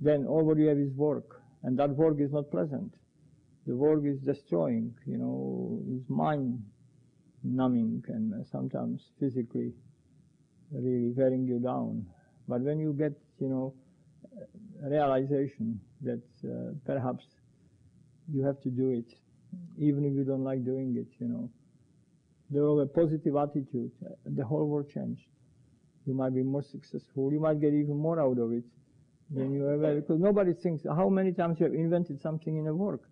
then all what you have is work. And that work is not pleasant. The work is destroying, is mind-numbing and sometimes physically really wearing you down. But when you get, realization that perhaps you have to do it, even if you don't like doing it, develop a positive attitude, the whole world changed. You might be more successful. You might get even more out of it than you ever, because nobody thinks how many times you have invented something in a work.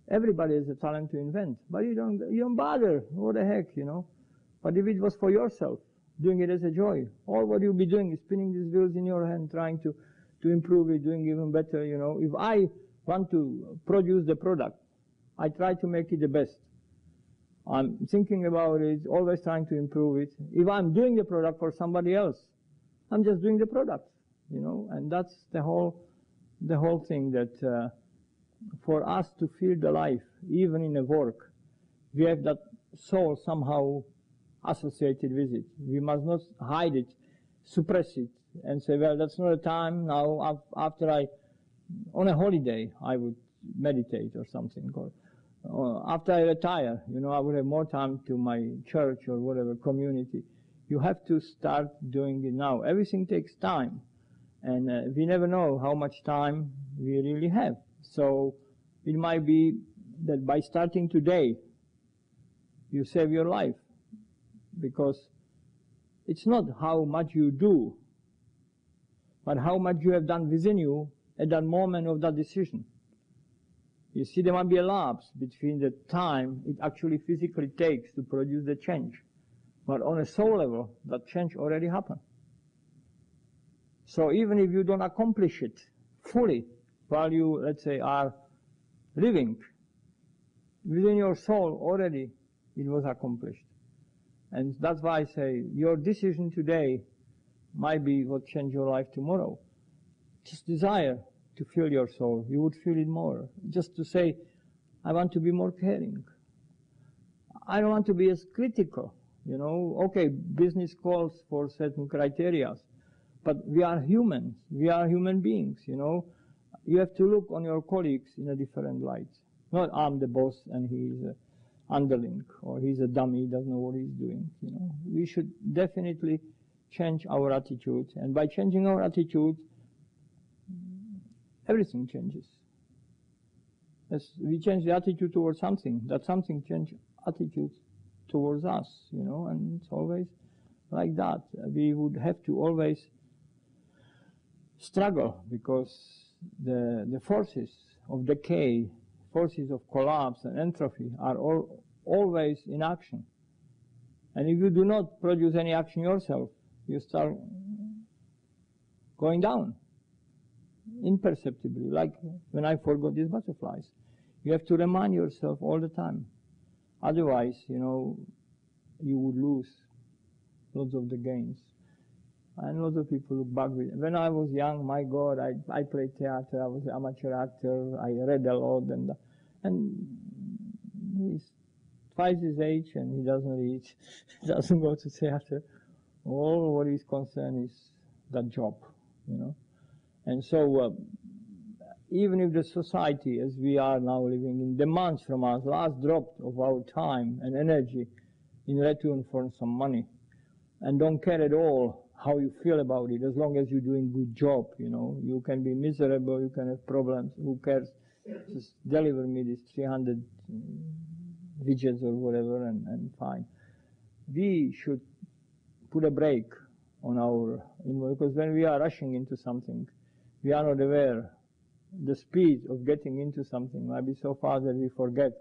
Everybody has a talent to invent, but you don't bother. What the heck, But if it was for yourself, doing it as a joy, all what you'll be doing is spinning these wheels in your hand, trying to improve it, doing even better, If I want to produce the product, I try to make it the best. I'm thinking about it, always trying to improve it. If I'm doing the product for somebody else, I'm just doing the product, and that's the whole thing that for us to feel the life, even in a work, we have that soul somehow associated with it. We must not hide it, suppress it, and say, well, that's not a time now. After on a holiday, I would meditate or something. Or after I retire, I would have more time to my church or whatever community. You have to start doing it now. Everything takes time, and we never know how much time we really have. So it might be that by starting today, you save your life, because it's not how much you do, but how much you have done within you at that moment of that decision. You see, there might be a lapse between the time it actually physically takes to produce the change. But on a soul level, that change already happened. So even if you don't accomplish it fully while you, let's say, are living, within your soul already it was accomplished. And that's why I say your decision today might be what change your life tomorrow. Just desire to feel your soul. You would feel it more. Just to say, I want to be more caring. I don't want to be as critical. Okay, business calls for certain criteria, but we are humans. We are human beings, You have to look on your colleagues in a different light. Not I'm the boss and he's an underling, or he's a dummy, doesn't know what he's doing, We should definitely change our attitude, and by changing our attitude, everything changes. As we change the attitude towards something, that something changes attitude towards us, and it's always like that. We would have to always struggle, because the forces of decay, forces of collapse and entropy are always in action. And if you do not produce any action yourself, you start going down imperceptibly, like when I forgot these butterflies. You have to remind yourself all the time. Otherwise, you would lose lots of the gains. And lots of people look back with it. When I was young, my God, I played theater, I was an amateur actor, I read a lot, and he's twice his age and he doesn't read, doesn't go to theater. All what is concerned is that job, And so, even if the society, as we are now living in, demands from us last drop of our time and energy in return for some money, and don't care at all how you feel about it, as long as you're doing good job, You can be miserable, you can have problems, who cares? Just deliver me this 300 widgets or whatever, and fine. We should put a break on our, because when we are rushing into something, we are not aware. The speed of getting into something might be so fast that we forget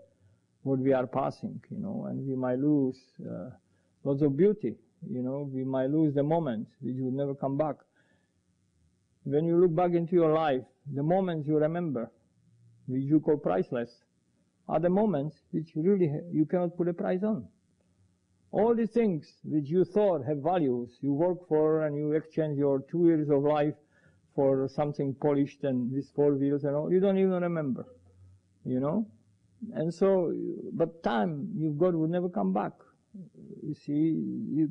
what we are passing, and we might lose lots of beauty, we might lose the moments which will never come back. When you look back into your life, the moments you remember, which you call priceless, are the moments which really you cannot put a price on. All the things which you thought have values, you work for and you exchange your 2 years of life for something polished and with 4 wheels and all, you don't even remember, And so, but time you've got will never come back. You see,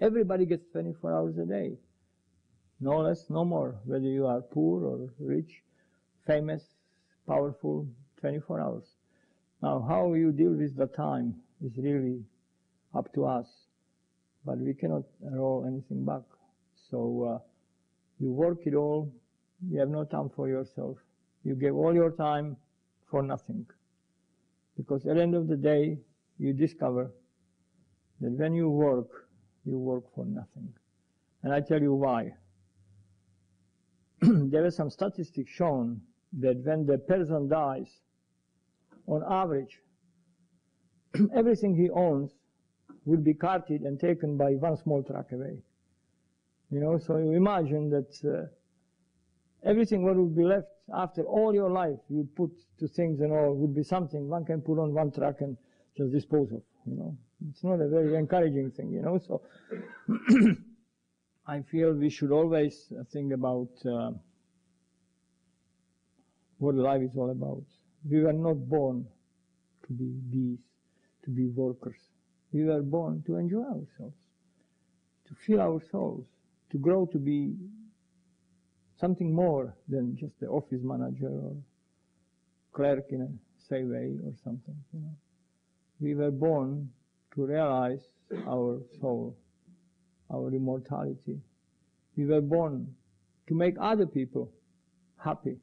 everybody gets 24 hours a day. No less, no more, whether you are poor or rich, famous, powerful, 24 hours. Now, how you deal with the time is really up to us, but we cannot roll anything back. So you work it all, you have no time for yourself. You give all your time for nothing. Because at the end of the day, you discover that when you work for nothing. And I tell you why. There are some statistics shown that when the person dies, on average, everything he owns will be carted and taken by one small truck away. So you imagine that everything what would be left after all your life you put to things and all would be something one can put on one truck and just dispose of, It's not a very encouraging thing, So I feel we should always think about what life is all about. We were not born to be bees, to be workers. We were born to enjoy ourselves, to feel our souls, to grow to be something more than just the office manager or clerk in a Safeway or something. We were born to realize our soul, our immortality. We were born to make other people happy,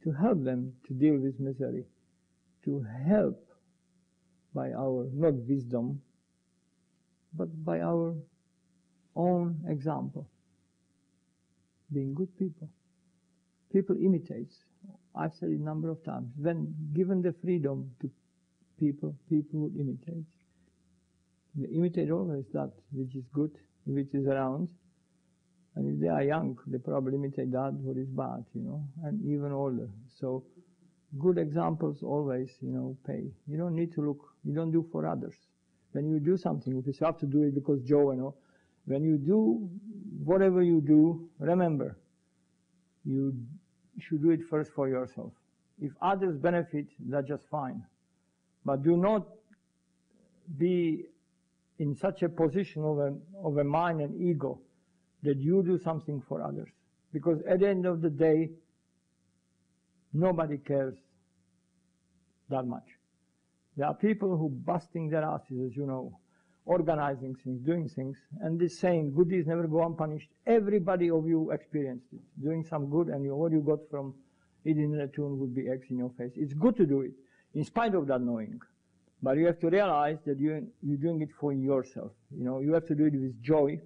to help them to deal with misery, to help by our, not wisdom, but by our own example. Being good people. People imitate. I've said it a number of times. When given the freedom to people, people will imitate. They imitate always that which is good, which is around. And if they are young, they probably imitate that what is bad, and even older. So good examples always, pay. You don't need to look, you don't do for others. When you do something, if you have to do it because Joe, when you do whatever you do, remember, you should do it first for yourself. If others benefit, that's just fine. But do not be in such a position of a mind and ego that you do something for others. Because at the end of the day, nobody cares that much. There are people who busting their asses, as you know, organizing things, doing things, and this saying, good deeds never go unpunished. Everybody of you experienced it. Doing some good, and what you got from eating a tune would be eggs in your face. It's good to do it, in spite of that knowing. But you have to realize that you're doing it for yourself. You have to do it with joy.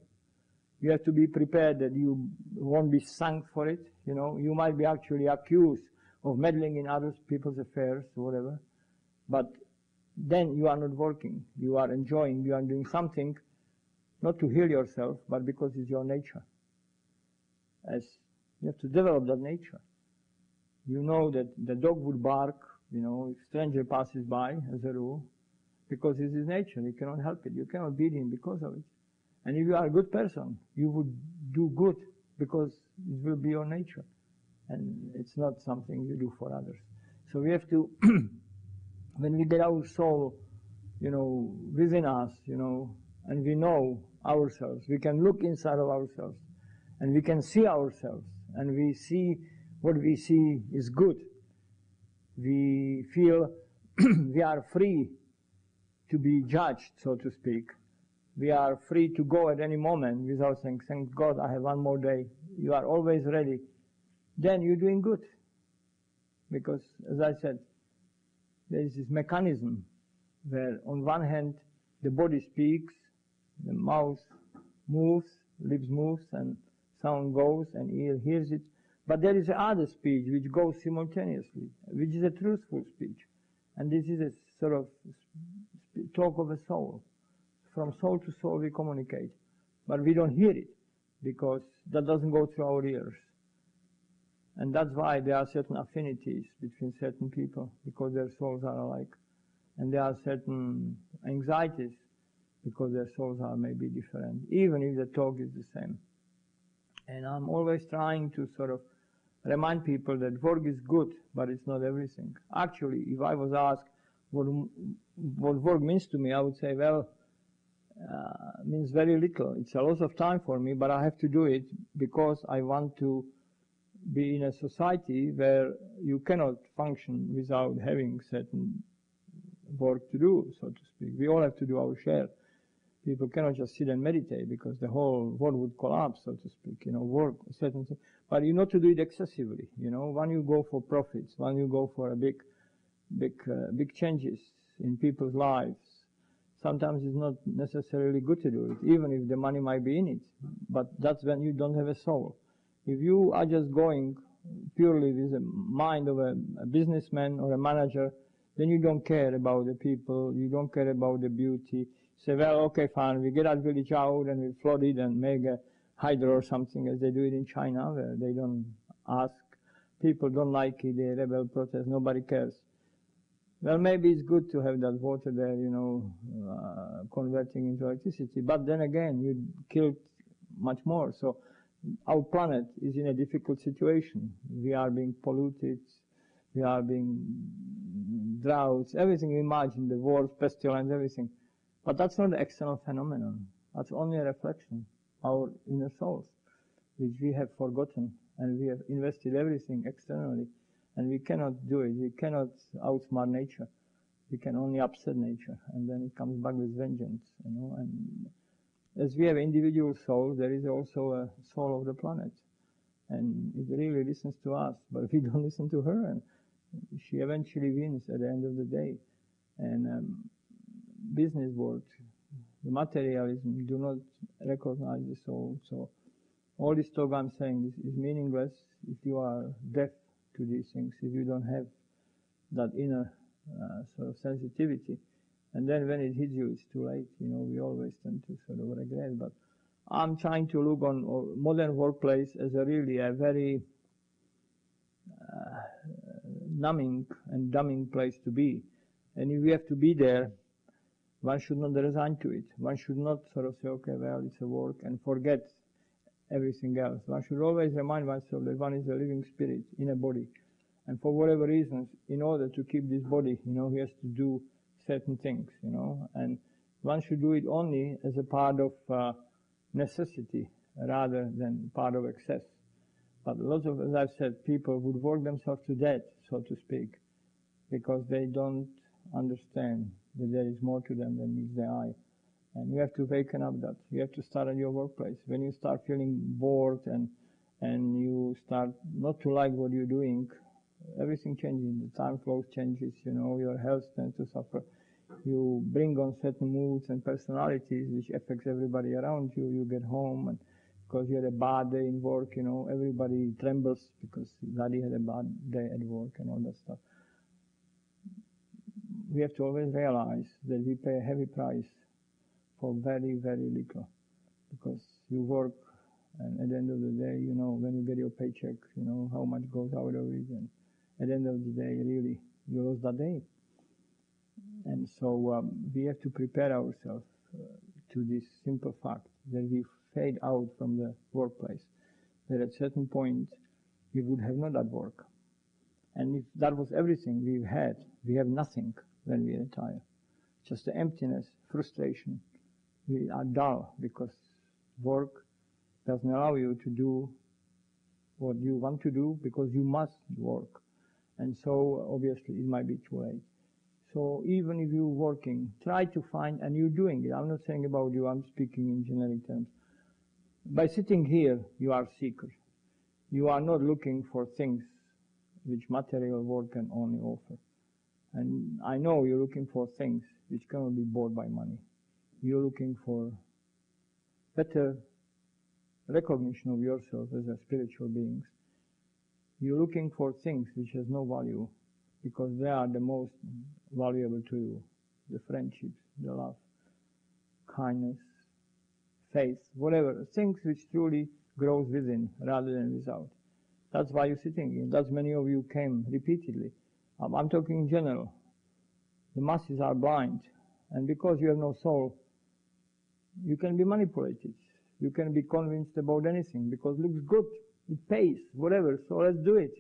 You have to be prepared that you won't be sunk for it. You might be actually accused of meddling in other people's affairs or whatever. But then you are not working. You are enjoying. You are doing something not to heal yourself, but because it's your nature. As you have to develop that nature. You know that the dog would bark, if a stranger passes by, as a rule, because it's his nature. You cannot help it. You cannot beat him because of it. And if you are a good person, you would do good because it will be your nature. And it's not something you do for others. So we have to, when we get our soul, within us, and we know ourselves, we can look inside of ourselves, and we can see ourselves, and we see what we see is good. We feel we are free to be judged, so to speak. We are free to go at any moment without saying, thank God I have one more day. You are always ready. Then you're doing good. Because, as I said, there is this mechanism where on one hand the body speaks, the mouth moves, lips moves, and sound goes, and ear hears it. But there is other speech which goes simultaneously, which is a truthful speech. And this is a sort of talk of a soul. From soul to soul we communicate. But we don't hear it, because that doesn't go through our ears. And that's why there are certain affinities between certain people, because their souls are alike. And there are certain anxieties, because their souls are maybe different, even if the talk is the same. And I'm always trying to sort of remind people that work is good, but it's not everything. Actually, if I was asked what work means to me, I would say, well, means very little. It's a lot of time for me, but I have to do it because I want to be in a society where you cannot function without having certain work to do, so to speak. We all have to do our share. People cannot just sit and meditate, because the whole world would collapse, so to speak. Work, certain things. But you not to do it excessively. When you go for profits, when you go for a big changes in people's lives, sometimes it's not necessarily good to do it, even if the money might be in it. But that's when you don't have a soul. If you are just going purely with the mind of a businessman or a manager, then you don't care about the people, you don't care about the beauty. Say, well, okay, fine, we get that village out and we flood it and make a hydro or something, as they do it in China, where they don't ask. People don't like it, they rebel, protest, nobody cares. Well, maybe it's good to have that water there, converting into electricity, but then again, you killed much more. So our planet is in a difficult situation. We are being polluted, we are being droughts, everything you imagine, the wars, pestilence, everything. But that's not an external phenomenon. That's only a reflection, our inner souls, which we have forgotten, and we have invested everything externally, and we cannot do it. We cannot outsmart nature. We can only upset nature, and then it comes back with vengeance, And as we have individual souls, there is also a soul of the planet, and it really listens to us, but we don't listen to her, and she eventually wins at the end of the day. And business world, the materialism, do not recognize the soul. So all this talk I'm saying is meaningless if you are deaf to these things, if you don't have that inner sort of sensitivity. And then when it hits you, it's too late. We always tend to sort of regret. But I'm trying to look on modern workplace as a really a very numbing and dumbing place to be. And if we have to be there, one should not resign to it. One should not sort of say, okay, well, it's a work, and forget everything else. One should always remind oneself that one is a living spirit in a body. And for whatever reasons, in order to keep this body, he has to do certain things, And one should do it only as a part of necessity rather than part of excess. But lots of, as I've said, people would work themselves to death, so to speak, because they don't understand that there is more to them than meets the eye. And you have to waken up that. You have to start at your workplace. When you start feeling bored and you start not to like what you're doing, everything changes. The time flow changes, your health tends to suffer. You bring on certain moods and personalities which affects everybody around you. You get home, and because you had a bad day in work, everybody trembles because daddy had a bad day at work and all that stuff. We have to always realize that we pay a heavy price for very, very little, because you work, and at the end of the day, when you get your paycheck, how much goes out of it, and at the end of the day, really, you lose that day. And so we have to prepare ourselves to this simple fact that we fade out from the workplace, that at a certain point we would have not that work. And if that was everything we had, we have nothing when we retire. Just the emptiness, frustration. We are dull because work doesn't allow you to do what you want to do, because you must work. And so obviously it might be too late. So even if you're working, try to find, and you're doing it. I'm not saying about you, I'm speaking in generic terms. By sitting here, you are seekers. You are not looking for things which material world can only offer. And I know you're looking for things which cannot be bought by money. You're looking for better recognition of yourself as a spiritual beings. You're looking for things which has no value because they are the most valuable to you. The friendships, the love, kindness, faith, whatever. Things which truly grows within rather than without. That's why you're sitting here. That's many of you came repeatedly. I'm talking in general. The masses are blind. And because you have no soul, you can be manipulated. You can be convinced about anything because it looks good, it pays, whatever, so let's do it,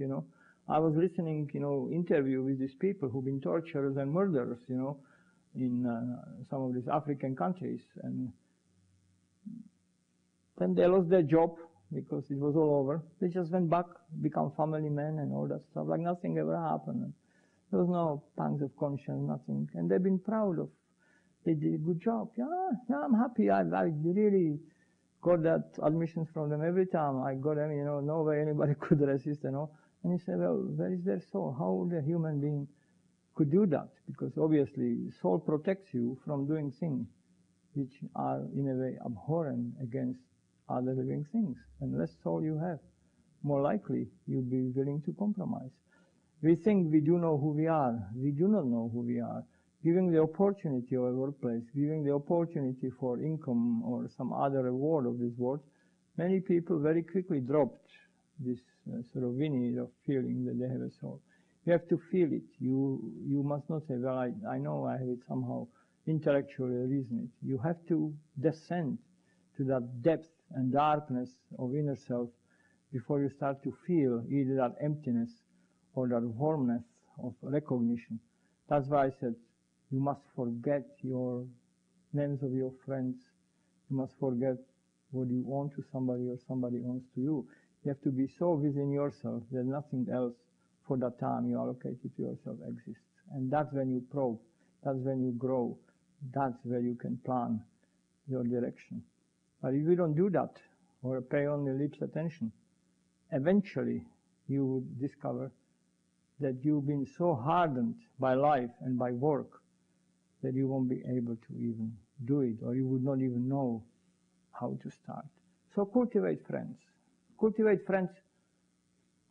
I was listening, interview with these people who've been torturers and murderers, in some of these African countries. And then they lost their job because it was all over. They just went back, become family men and all that stuff, like nothing ever happened. And there was no pangs of conscience, nothing. And they've been proud of, they did a good job. Yeah, I'm happy. I really got that admissions from them every time. I got them, no way anybody could resist, And you say, well, where is their soul? How the human being could do that? Because obviously, soul protects you from doing things which are in a way abhorrent against other living things. And less soul you have, more likely you'll be willing to compromise. We think we do know who we are. We do not know who we are. Giving the opportunity of a workplace, giving the opportunity for income or some other reward of this world, many people very quickly dropped this sort of veneer of feeling that they have a soul. You have to feel it. You must not say, well, I know I have it somehow, intellectually reason it. You have to descend to that depth and darkness of inner self before you start to feel either that emptiness or that warmness of recognition. That's why I said, you must forget your names of your friends. You must forget what you owe to somebody or somebody owes to you. You have to be so within yourself that nothing else for that time you allocated to yourself exists. And that's when you probe. That's when you grow. That's where you can plan your direction. But if you don't do that, or pay only lips attention, eventually you would discover that you've been so hardened by life and by work that you won't be able to even do it, or you would not even know how to start. So cultivate friends. Cultivate friends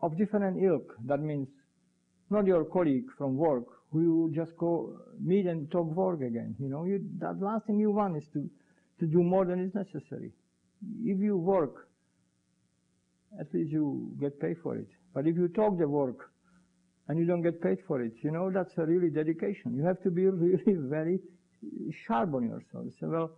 of different ilk. That means not your colleague from work who you just go meet and talk work again. That last thing you want is to do more than is necessary. If you work, at least you get paid for it. But if you talk the work and you don't get paid for it, that's a really dedication. You have to be really very sharp on yourself. Say, well,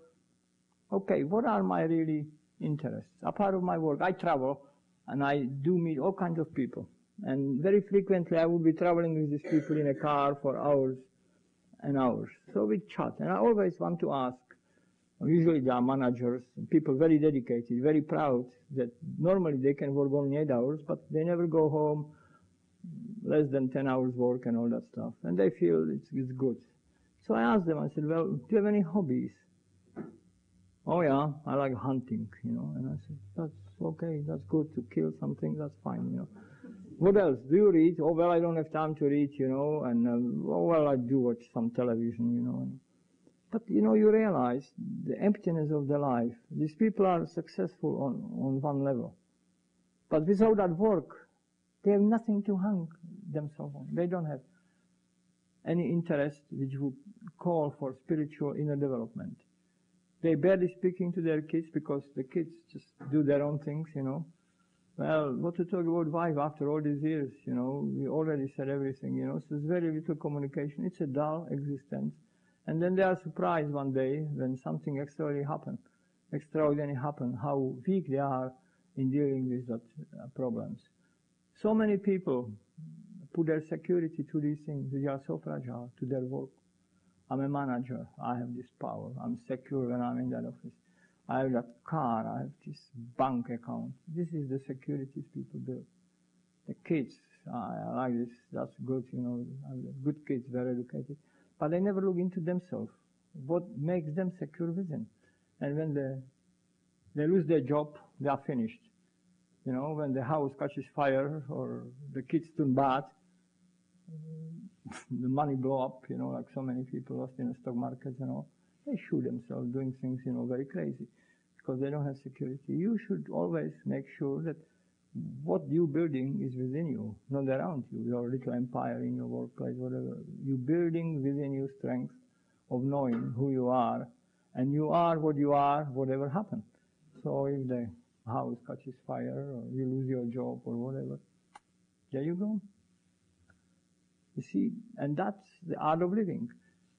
okay, what are my really interests? A part of my work, I travel and I do meet all kinds of people. And very frequently I would be traveling with these people in a car for hours and hours. So we chat. And I always want to ask, usually they are managers, people very dedicated, very proud that normally they can work only 8 hours, but they never go home less than 10 hours work and all that stuff. And they feel it's good. So I asked them, I said, well, do you have any hobbies? Oh yeah, I like hunting, And I said, that's okay, that's good to kill something, that's fine, What else? Do you read? Oh, well, I don't have time to read, And, oh, well, I do watch some television, But, you realize the emptiness of their life. These people are successful on one level. But without that work, they have nothing to hang themselves on. They don't have any interest which would call for spiritual inner development. They barely speaking to their kids because the kids just do their own things, Well, what to talk about wife after all these years, We already said everything, So there's very little communication. It's a dull existence. And then they are surprised one day when something extraordinary happen, how weak they are in dealing with that problems. So many people put their security to these things which are so fragile, to their work. I'm a manager, I have this power, I'm secure when I'm in that office. I have that car, I have this bank account. This is the securities people build. The kids, I like this, that's good, good kids, very educated. But they never look into themselves. What makes them secure within? And when they lose their job, they are finished. When the house catches fire or the kids turn bad, the money blow up, like so many people lost in the stock market, they shoot themselves doing things, very crazy because they don't have security. You should always make sure that what you're building is within you, not around you. Your little empire in your workplace, whatever. You're building within you strength of knowing who you are, and you are what you are, whatever happens. So if the house catches fire, or you lose your job, or whatever, there you go. You see, and that's the art of living.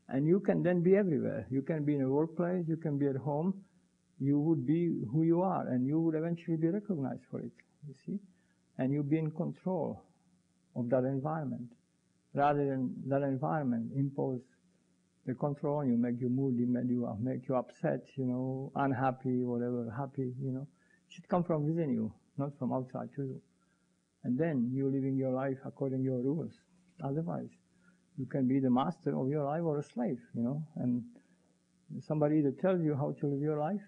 And you can then be everywhere. You can be in a workplace, you can be at home, you would be who you are, and you would eventually be recognized for it, you see? And you'll be in control of that environment, rather than that environment impose the control on you, make you moody, make you upset, unhappy, whatever, happy, It should come from within you, not from outside to you. And then you're living your life according to your rules. Otherwise, you can be the master of your life or a slave, and somebody either tells you how to live your life,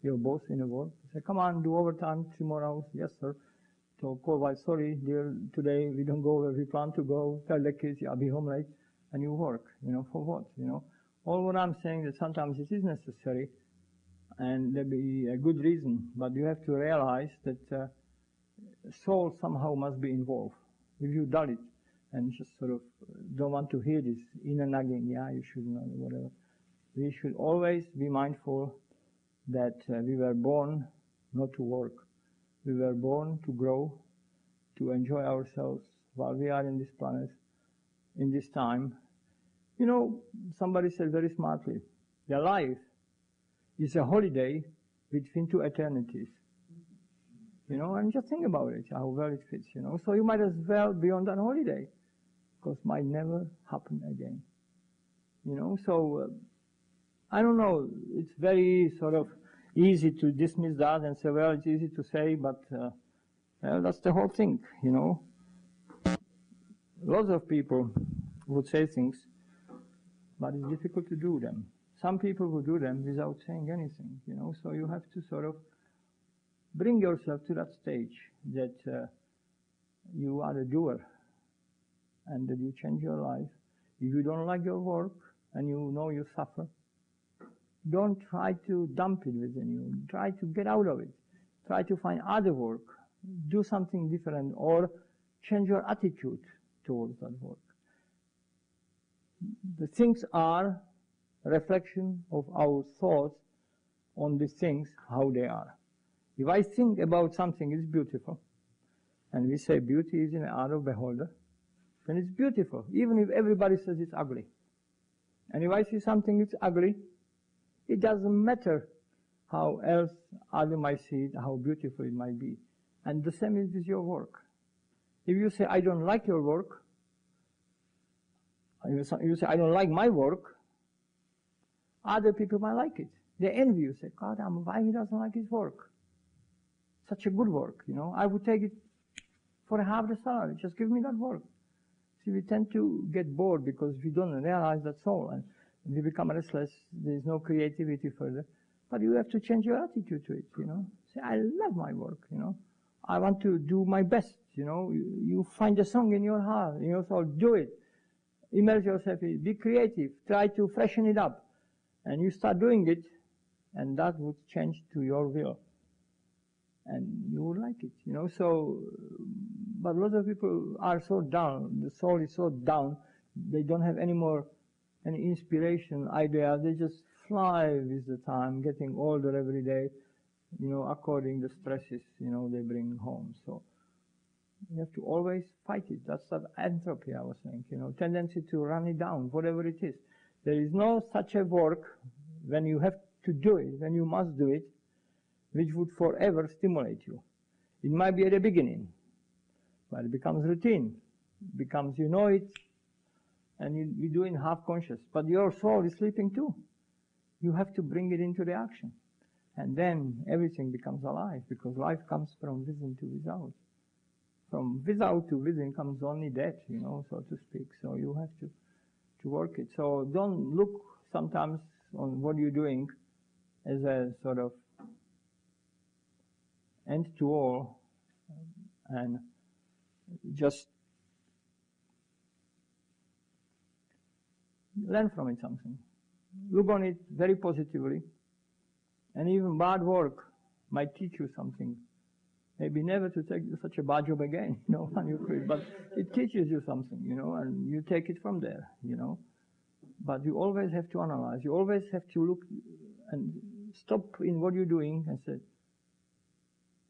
your boss in the work, say, come on, do overtime 2 more hours. Yes, sir. So call wife, sorry, dear, today we don't go where we plan to go. Tell the kids, I'll be home late. And you work, for what, All what I'm saying is sometimes it is necessary, and there be a good reason, but you have to realize that soul somehow must be involved. If you dull it, and just sort of don't want to hear this inner nagging, you should know, whatever. We should always be mindful that we were born not to work. We were born to grow, to enjoy ourselves while we are in this planet, in this time. Somebody said very smartly, your life is a holiday between 2 eternities. And just think about it, how well it fits, So you might as well be on that holiday, because it might never happen again. So I don't know, it's very sort of easy to dismiss that and say, well, it's easy to say, but well, that's the whole thing, Lots of people would say things, but it's difficult to do them. Some people would do them without saying anything, So you have to sort of bring yourself to that stage that you are a doer and that you change your life. If you don't like your work and you suffer, don't try to dump it within you. Try to get out of it. Try to find other work. Do something different, or change your attitude towards that work. The things are a reflection of our thoughts on the things, how they are. If I think about something is beautiful, and we say beauty is in the eye of the beholder, then it's beautiful, even if everybody says it's ugly. And if I see something that's ugly, it doesn't matter how else others might see it, how beautiful it might be. And the same is with your work. If you say, I don't like your work, you say, I don't like my work, other people might like it. They envy you, say, God, why he doesn't like his work? Such a good work, I would take it for half the salary. Just give me that work. See, we tend to get bored because we don't realize that's all. And we become restless. There's no creativity further. But you have to change your attitude to it, Say, I love my work, I want to do my best, You find a song in your heart, so do it. Immerse yourself in it. Be creative. Try to freshen it up. And you start doing it, and that would change to your will. And you would like it, So, but lots of people are so down. The soul is so down. They don't have any inspiration, idea. They just fly with the time, getting older every day, according to the stresses, they bring home. So you have to always fight it. That's that entropy I was saying, tendency to run it down, whatever it is. There is no such a work when you have to do it, when you must do it, which would forever stimulate you. It might be at the beginning, but it becomes routine, becomes it, and you do it half conscious. But your soul is sleeping too. You have to bring it into the action. And then everything becomes alive, because life comes from within to without. From without to within comes only death, so to speak. So you have to work it. So don't look sometimes on what you're doing as a sort of end to all, and just learn from it something. Look on it very positively. And even bad work might teach you something. Maybe never to take such a bad job again, when you quit. But it teaches you something, and you take it from there, But you always have to analyze. You always have to look and stop in what you're doing and say,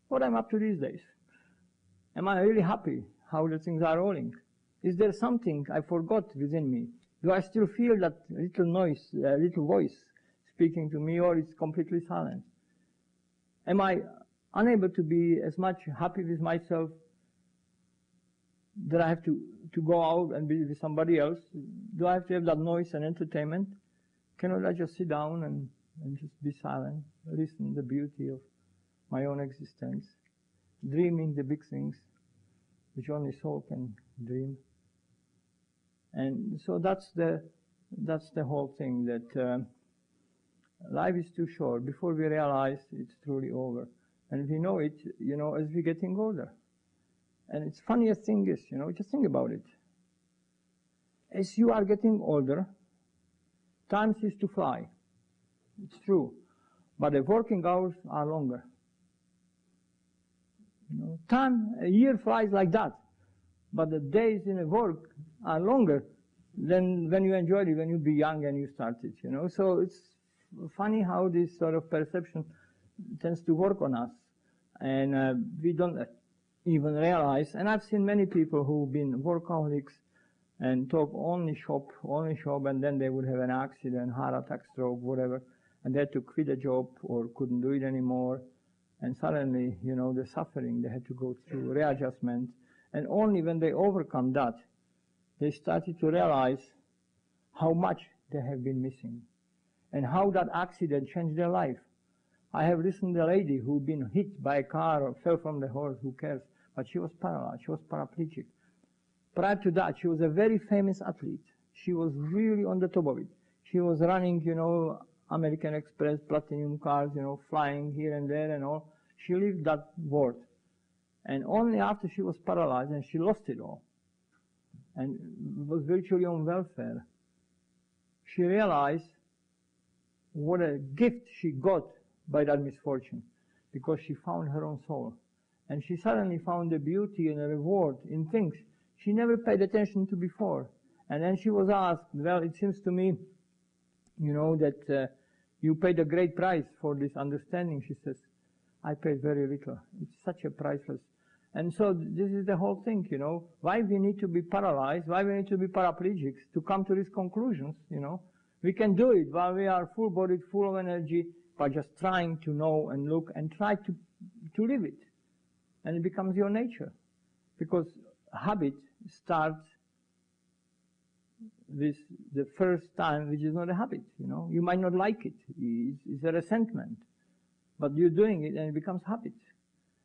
what I'm up to these days? Am I really happy how the things are rolling? Is there something I forgot within me? Do I still feel that little noise, little voice speaking to me, or it's completely silent? Am I unable to be as much happy with myself that I have to go out and be with somebody else? Do I have to have that noise and entertainment? Cannot I just sit down and just be silent, listen to the beauty of my own existence, dreaming the big things which only soul can dream? And so that's the whole thing, that life is too short. Before we realize it's truly over. And we know it, as we're getting older. And it's funniest thing is, just think about it. As you are getting older, time seems to fly. It's true. But the working hours are longer. Time, a year flies like that. But the days in the work are longer than when you enjoyed it, when you be young and you started, So it's funny how this sort of perception tends to work on us. And we don't even realize, and I've seen many people who've been workaholics and talk only shop, and then they would have an accident, heart attack, stroke, whatever, and they had to quit a job or couldn't do it anymore. And suddenly, the suffering, they had to go through readjustment. And only when they overcome that, they started to realize how much they have been missing and how that accident changed their life. I have listened to a lady who'd been hit by a car or fell from the horse, who cares? But she was paralyzed, she was paraplegic. Prior to that, she was a very famous athlete. She was really on the top of it. She was running, American Express, platinum cars, flying here and there and all. She lived that world. And only after she was paralyzed and she lost it all, and was virtually on welfare, she realized what a gift she got by that misfortune, because she found her own soul. And she suddenly found the beauty and a reward in things she never paid attention to before. And then she was asked, well, it seems to me, that you paid a great price for this understanding. She says, I paid very little. It's such a priceless. And so this is the whole thing, why we need to be paralyzed, why we need to be paraplegics to come to these conclusions, We can do it while we are full-bodied, full of energy, by just trying to know and look and try to live it. And it becomes your nature. Because habit starts with the first time, which is not a habit, You might not like it. It's a resentment. But you're doing it and it becomes habit.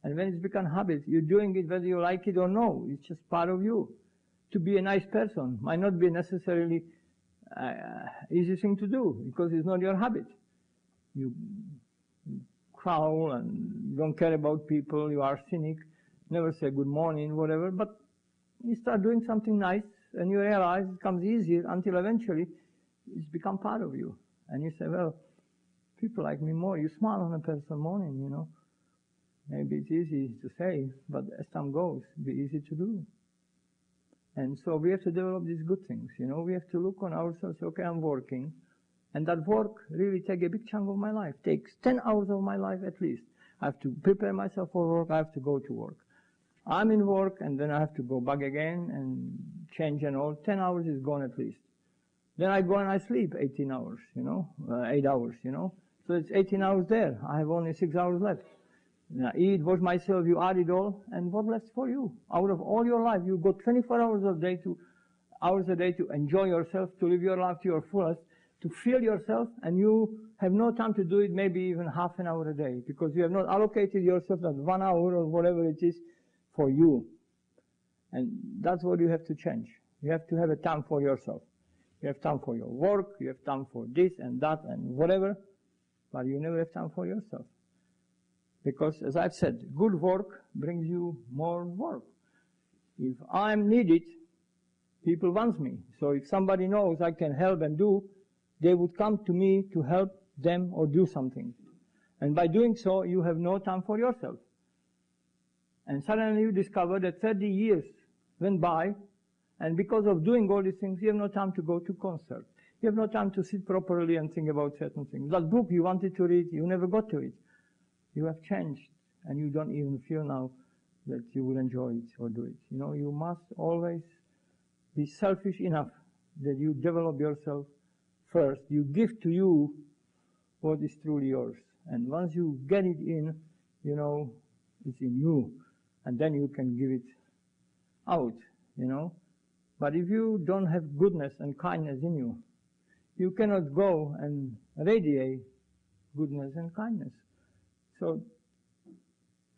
And when it's become habit, you're doing it whether you like it or no. It's just part of you. To be a nice person might not be necessarily easy thing to do, because it's not your habit. You growl and you don't care about people, you are cynic, never say good morning, whatever, but you start doing something nice and you realize it becomes easier until eventually it's become part of you. And you say, well, people like me more. You smile on a person morning, Maybe it's easy to say, but as time goes, it'll be easy to do. And so we have to develop these good things, We have to look on ourselves, okay, I'm working. And that work really takes a big chunk of my life, takes 10 hours of my life at least. I have to prepare myself for work, I have to go to work. I'm in work, and then I have to go back again and change and all. 10 hours is gone at least. Then I go and I sleep 18 hours, 8 hours, So it's 18 hours there. I have only 6 hours left. Now, eat, wash myself, you add it all, and what left for you? Out of all your life, you've got 24 hours a day to enjoy yourself, to live your life to your fullest, to feel yourself, and you have no time to do it, maybe even half an hour a day, because you have not allocated yourself that 1 hour or whatever it is for you. And that's what you have to change. You have to have a time for yourself. You have time for your work, you have time for this and that and whatever, but you never have time for yourself. Because, as I've said, good work brings you more work. If I'm needed People want me. So if somebody knows I can help and do, they would come to me to help them or do something. And by doing so, you have no time for yourself. And suddenly you discover that 30 years went by, and because of doing all these things, you have no time to go to concert. You have no time to sit properly and think about certain things. That book you wanted to read, you never got to it. You have changed, and you don't even feel now that you will enjoy it or do it. You know, you must always be selfish enough that you develop yourself first. You give to you what is truly yours. And once you get it in, you know, it's in you. And then you can give it out, you know. But if you don't have goodness and kindness in you, you cannot go and radiate goodness and kindness. So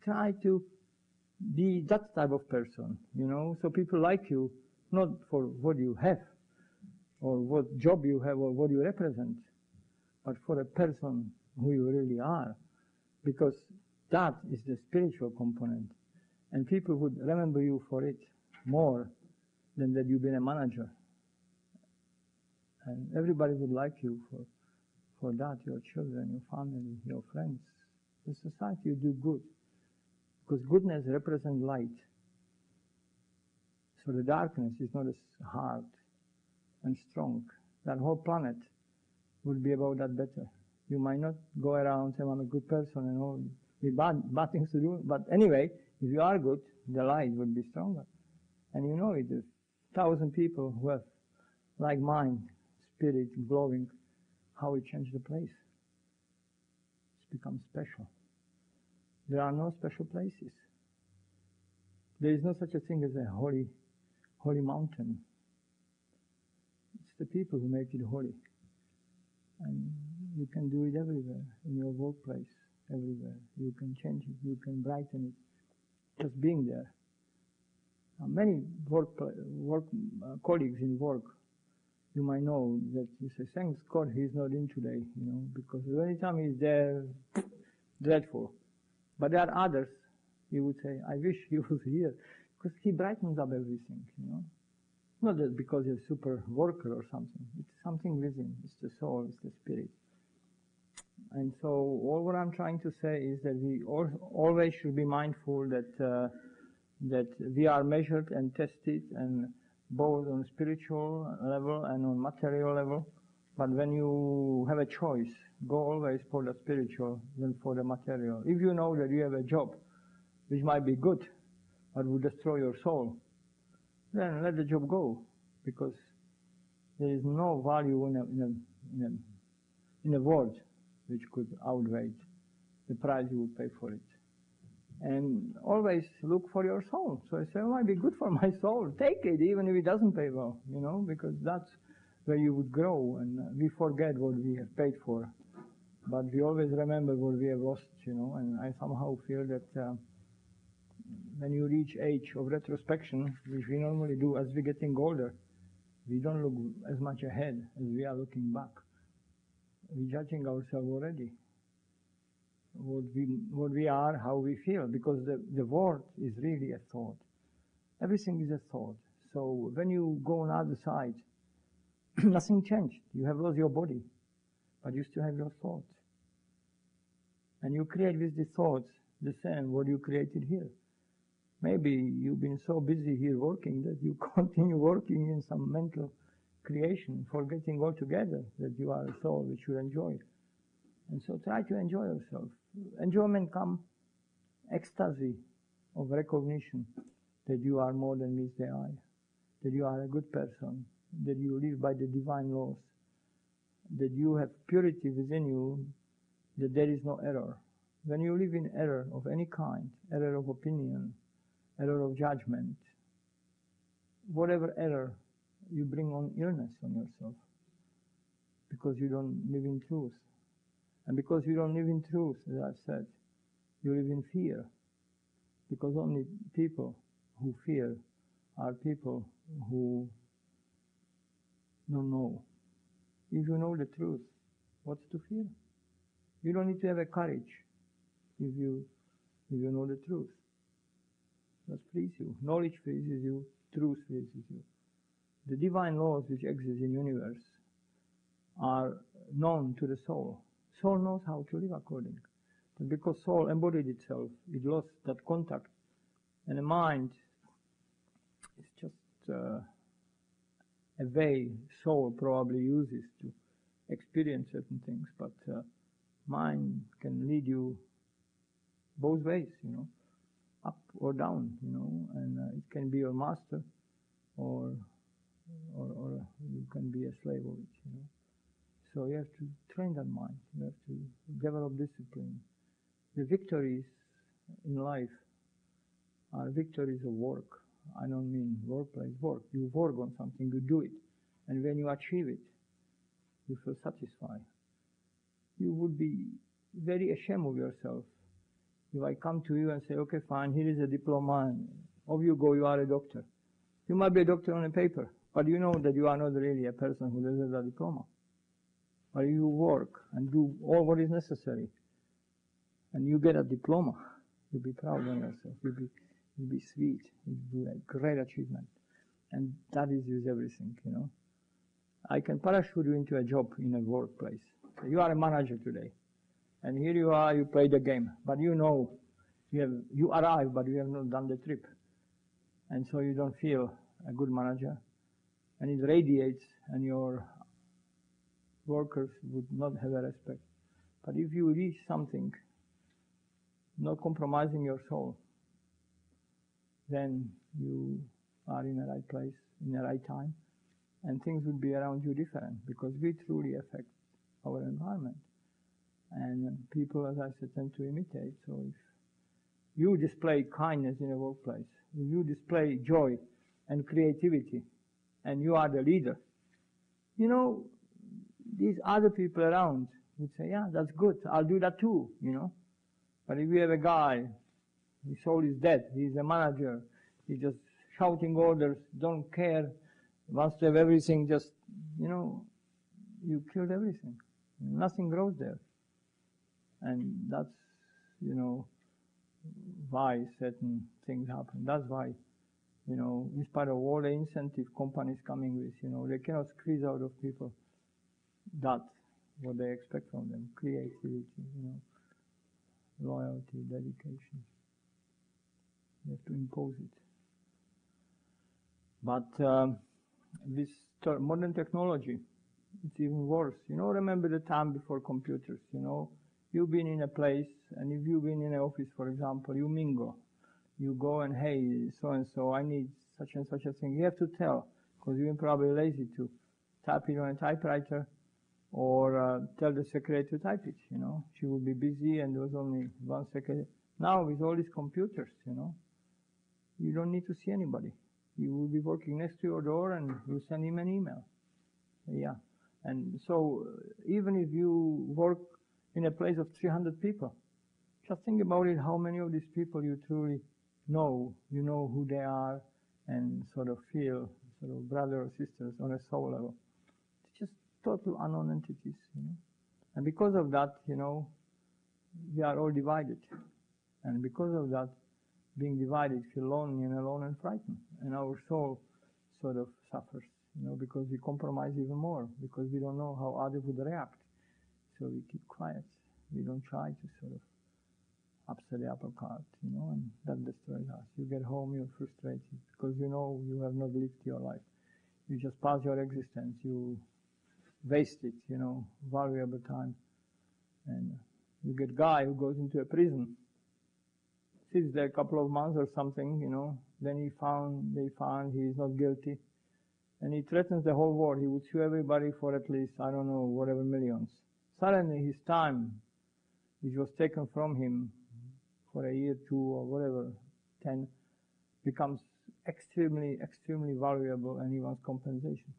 try to be that type of person, you know, so people like you, not for what you have, or what job you have, or what you represent, but for a person who you really are, because that is the spiritual component. And people would remember you for it more than that you've been a manager. And everybody would like you for that, your children, your family, your friends. The society, you do good. Because goodness represents light. So the darkness is not as hard and strong. That whole planet would be about that better. You might not go around saying, I'm a good person and all, with bad things to do. But anyway, if you are good, the light would be stronger. And you know it, 1,000 people who have like mind, spirit, glowing, how it changed the place. It's become special. There are no special places. There is no such a thing as a holy mountain. It's the people who make it holy. And you can do it everywhere, in your workplace, everywhere. You can change it, you can brighten it, just being there. Many colleagues in work, you might know that you say, thanks God he's not in today, you know, because anytime he's there, dreadful. But there are others, you would say, I wish he was here, because he brightens up everything, you know. Not that because he's a super worker or something. It's something within. It's the soul, it's the spirit. And so all what I'm trying to say is that we always should be mindful that that we are measured and tested, and both on spiritual level and on material level. But when you have a choice, go always for the spiritual than for the material. If you know that you have a job which might be good, but will destroy your soul, then let the job go, because there is no value in a word which could outweigh the price you would pay for it. And always look for your soul. So I say, it might be good for my soul. Take it, even if it doesn't pay well, you know, because that's where you would grow. And we forget what we have paid for, but we always remember what we have lost, you know. And I somehow feel that when you reach age of retrospection, which we normally do as we're getting older, we don't look as much ahead as we are looking back. We're judging ourselves already. What we are, how we feel, because the world is really a thought. Everything is a thought. So when you go on the other side, nothing changed. You have lost your body, but you still have your thoughts. And you create with the thoughts the same what you created here. Maybe you've been so busy here working that you continue working in some mental creation, forgetting altogether that you are a soul which you enjoy. And so try to enjoy yourself. Enjoyment comes, ecstasy of recognition that you are more than meets the eye, that you are a good person, that you live by the divine laws, that you have purity within you, that there is no error. When you live in error of any kind, error of opinion, error of judgment, whatever error, you bring on illness on yourself, because you don't live in truth. And because you don't live in truth, as I've said, you live in fear. Because only people who fear are people who don't know. If you know the truth, what's to fear? You don't need to have a courage if you know the truth. That frees you. Knowledge frees you. Truth frees you. the divine laws which exist in the universe are known to the soul. Soul knows how to live according. But because soul embodied itself, it lost that contact. And the mind is just a way soul probably uses to experience certain things. But mind can lead you both ways, up or down, and it can be your master, or you can be a slave of it, So you have to train that mind. You have to develop discipline. The victories in life are victories of work. I don't mean workplace work. You work on something, you do it, and when you achieve it, you feel satisfied. You would be very ashamed of yourself if I come to you and say, okay, fine, here is a diploma, and off you go, you are a doctor. You might be a doctor on a paper, but you know that you are not really a person who deserves a diploma. But you work and do all what is necessary, and you get a diploma, you'll be proud of yourself, you'll be sweet, you'll be a great achievement. And that is everything, I can parachute you into a job in a workplace. You are a manager today. And here you are, you play the game, but you arrive, but you have not done the trip. And so you don't feel a good manager. And it radiates, and your workers would not have a respect. But if you reach something, not compromising your soul, then you are in the right place, in the right time, and things will be around you different, because we truly affect our environment. And people, as I said, tend to imitate. So if you display kindness in a workplace, if you display joy and creativity, and you are the leader, these other people around would say, yeah, that's good, I'll do that too, But if you have a guy, his soul is dead, he's a manager, he's just shouting orders, don't care, wants to have everything, just, you killed everything. Nothing grows there. And that's, why certain things happen. That's why, in spite of all the incentive companies coming with, they cannot squeeze out of people that, what they expect from them, creativity, loyalty, dedication. You have to impose it. But this modern technology, it's even worse. Remember the time before computers, You've been in a place, and if you've been in an office, for example, you mingle. You go and, hey, so-and-so, I need such and such a thing. You have to tell, because you're probably lazy to type it on a typewriter, or tell the secretary to type it, She would be busy, and there was only one secretary. Now, with all these computers, you don't need to see anybody. You will be working next to your door, and you send him an email. Yeah. And so, even if you work in a place of 300 people, just think about it, how many of these people you truly know, you know who they are, and sort of feel sort of brother or sisters on a soul level. It's just total unknown entities, And because of that, we are all divided. And because of that, being divided, feel lonely and alone and frightened. And our soul sort of suffers, because we compromise even more, because we don't know how others would react. So we keep quiet. We don't try to sort of upset the apple cart, and that destroys us. You get home, you're frustrated, because you have not lived your life. You just pass your existence. You waste it, valuable time. And you get a guy who goes into a prison, sits there a couple of months or something, then they found he is not guilty, and he threatens the whole world. He would sue everybody for at least, I don't know, whatever millions. Suddenly his time, which was taken from him for a year, 2 or whatever, 10, becomes extremely, extremely valuable, and he wants compensation.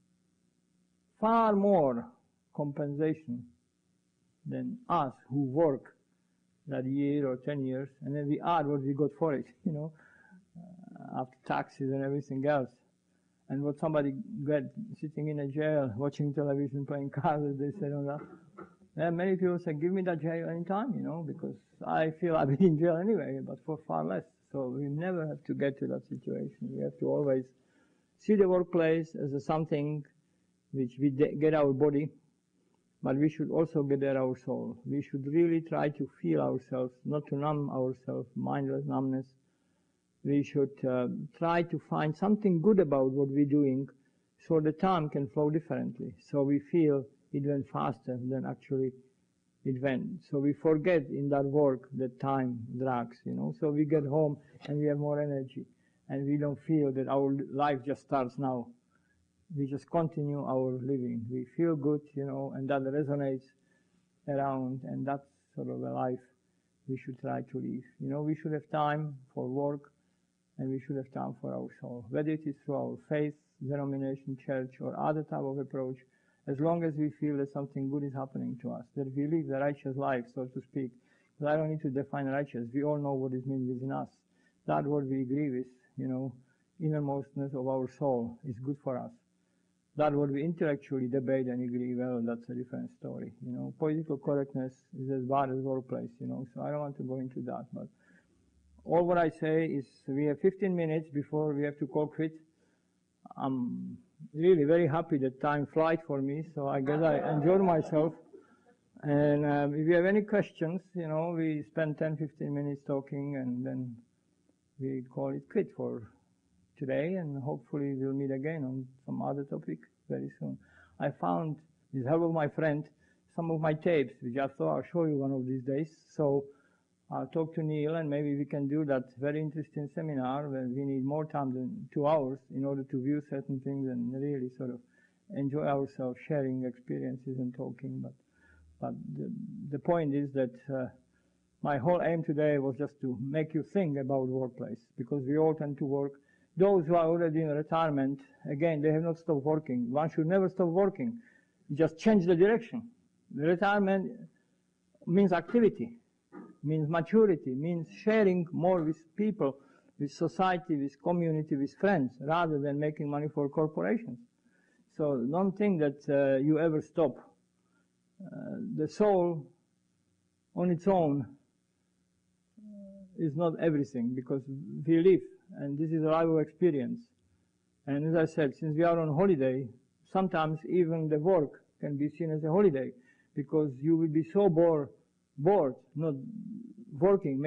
Far more compensation than us who work that year or 10 years, and then we add what we got for it, after taxes and everything else. And what somebody got sitting in a jail, watching television, playing cards, as they said on that. And many people say, give me that jail anytime, because I feel I've been in jail anyway, but for far less. So we never have to get to that situation. We have to always see the workplace as something which we get our body, but we should also get there our soul. We should really try to feel ourselves, not to numb ourselves, mindless numbness. We should try to find something good about what we're doing so the time can flow differently. So we feel it went faster than actually it went. So we forget in that work that time drags, you know. So we get home and we have more energy and we don't feel that our life just starts now. We just continue our living. We feel good, you know, and that resonates around, and that's sort of a life we should try to live. You know, we should have time for work and we should have time for our soul, whether it is through our faith, denomination, church, or other type of approach, as long as we feel that something good is happening to us, that we live the righteous life, so to speak. Because I don't need to define righteous. We all know what it means within us. That what we agree with, you know, innermostness of our soul is good for us. That what we intellectually debate and agree, well, that's a different story. You know, political correctness is as bad as workplace, you know, so I don't want to go into that. But all what I say is we have 15 minutes before we have to call quit. I'm really very happy that time flies for me, so I guess I enjoyed myself. And if you have any questions, you know, we spend 10-15 minutes talking and then we call it quit for today, and hopefully we'll meet again on some other topic very soon. I found, with the help of my friend, some of my tapes, which I thought I'll show you one of these days. So I'll talk to Neil, and maybe we can do that very interesting seminar where we need more time than 2 hours in order to view certain things and really sort of enjoy ourselves sharing experiences and talking. But the point is that my whole aim today was just to make you think about workplace, because we all tend to work. Those who are already in retirement, again, they have not stopped working. One should never stop working. Just change the direction. The retirement means activity, means maturity, means sharing more with people, with society, with community, with friends, rather than making money for corporations. So don't think that you ever stop. The soul on its own is not everything, because we live, and this is a life of experience. And as I said, since we are on holiday, sometimes even the work can be seen as a holiday, because you will be so bored, not working,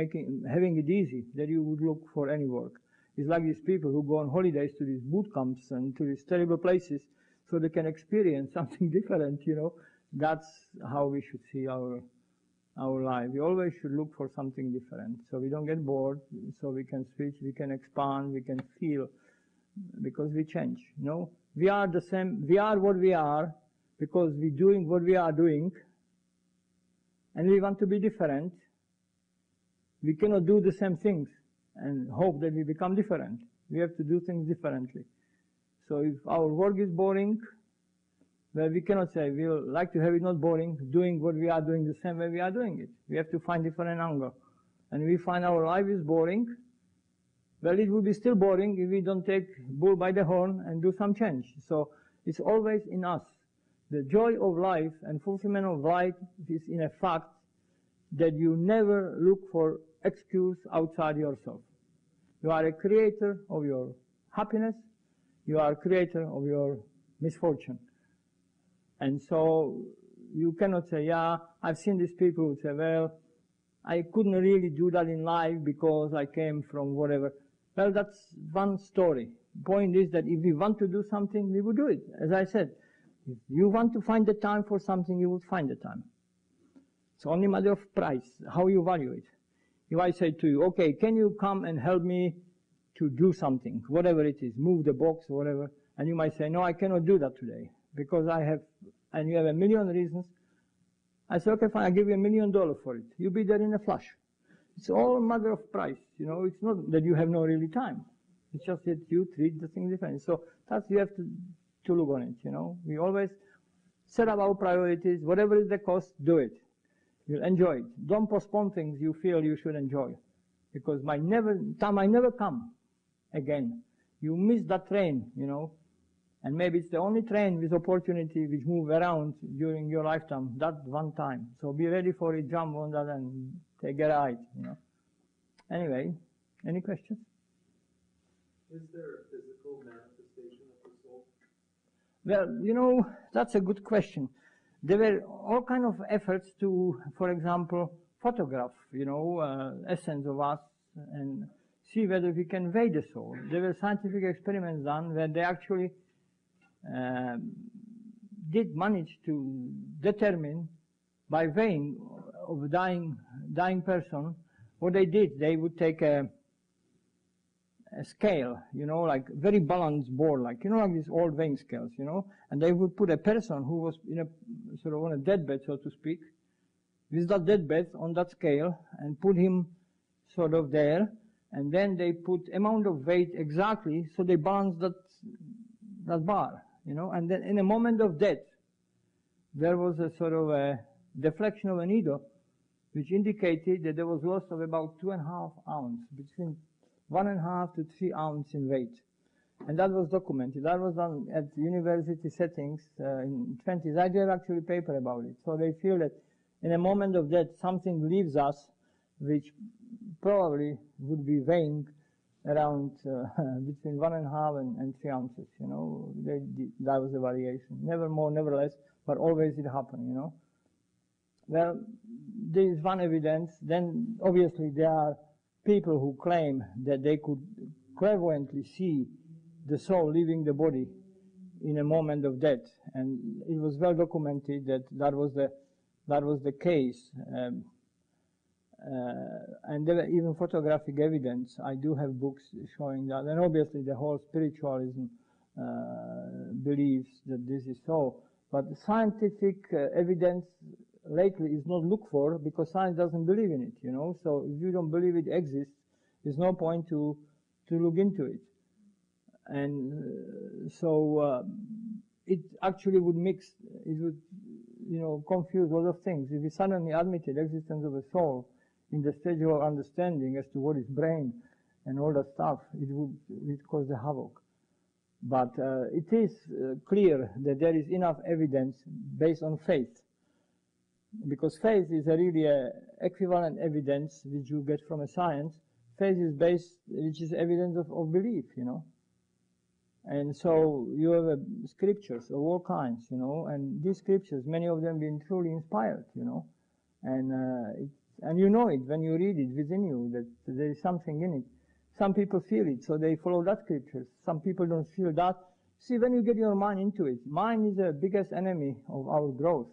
having it easy, that you would look for any work. It's like these people who go on holidays to these boot camps and to these terrible places so they can experience something different, you know. That's how we should see our life. We always should look for something different, so we don't get bored, so we can switch, we can expand, we can feel, because we change, you know. We are the same, we are what we are, because we're doing what we are doing, and we want to be different. We cannot do the same things and hope that we become different. We have to do things differently. So if our work is boring, well, we cannot say we would like to have it not boring, doing what we are doing the same way we are doing it. We have to find different angle. And we find our life is boring, well, it will be still boring if we don't take bull by the horn and do some change. So it's always in us. The joy of life and fulfillment of life is in a fact that you never look for excuse outside yourself. You are a creator of your happiness. You are a creator of your misfortune. And so you cannot say, yeah, I've seen these people who say, well, I couldn't really do that in life because I came from whatever. Well, that's one story. The point is that if we want to do something, we will do it. As I said, if you want to find the time for something, you will find the time. It's only a matter of price, how you value it. If I say to you, okay, can you come and help me to do something, whatever it is, move the box or whatever, and you might say, no, I cannot do that today, because I have, and you have a million reasons. I say, okay, fine, I'll give you $1 million for it. You'll be there in a flash. It's all a matter of price, you know. It's not that you have no really time. It's just that you treat the thing differently. So that's, you have to look on it, you know. We always set up our priorities. Whatever is the cost, do it. You'll enjoy it. Don't postpone things you feel you should enjoy, because time might never come again. You miss that train, you know. And maybe it's the only train with opportunity which move around during your lifetime, that one time. So be ready for it, jump on that and take a ride, you know. Anyway, any questions? Is there a physical manifestation Well, you know, that's a good question. There were all kind of efforts to, for example, photograph, you know, essence of us and see whether we can weigh the soul. There were scientific experiments done where they actually did manage to determine by weighing of a dying person. What they did, they would take a scale, you know, like very balanced board, like, you know, like these old weighing scales, you know, and they would put a person who was in a sort of on a deathbed, so to speak, with that deathbed on that scale, and put him sort of there, and then they put amount of weight exactly, so they balance that bar, you know, and then in a moment of death, there was a sort of a deflection of a needle, which indicated that there was loss of about 2.5 ounces, between 1.5 to 3 ounces in weight. And that was documented. That was done at university settings in 20s. I did actually a paper about it. So they feel that in a moment of death, something leaves us, which probably would be weighing around between 1.5 and 3 ounces, you know. That was the variation. Never more, never less, but always it happened, you know. Well, there is one evidence. Then obviously there are people who claim that they could clairvoyantly see the soul leaving the body in a moment of death, and it was well documented that that was the case, and there were even photographic evidence. I do have books showing that, and obviously the whole spiritualism believes that this is so, but the scientific evidence lately is not looked for because science doesn't believe in it, you know. So if you don't believe it exists, there's no point to look into it. And so it actually would it would, you know, confuse a lot of things. If we suddenly admitted existence of a soul in the stage of our understanding as to what is brain and all that stuff, it would cause the havoc. But it is clear that there is enough evidence based on faith. Because faith is really equivalent evidence which you get from a science. Faith is based, which is evidence of belief, you know. And so you have scriptures of all kinds, you know, and these scriptures, many of them being truly inspired, you know, and you know it when you read it within you that there is something in it. Some people feel it, so they follow that scriptures. Some people don't feel that. See, when you get your mind into it, mind is the biggest enemy of our growth.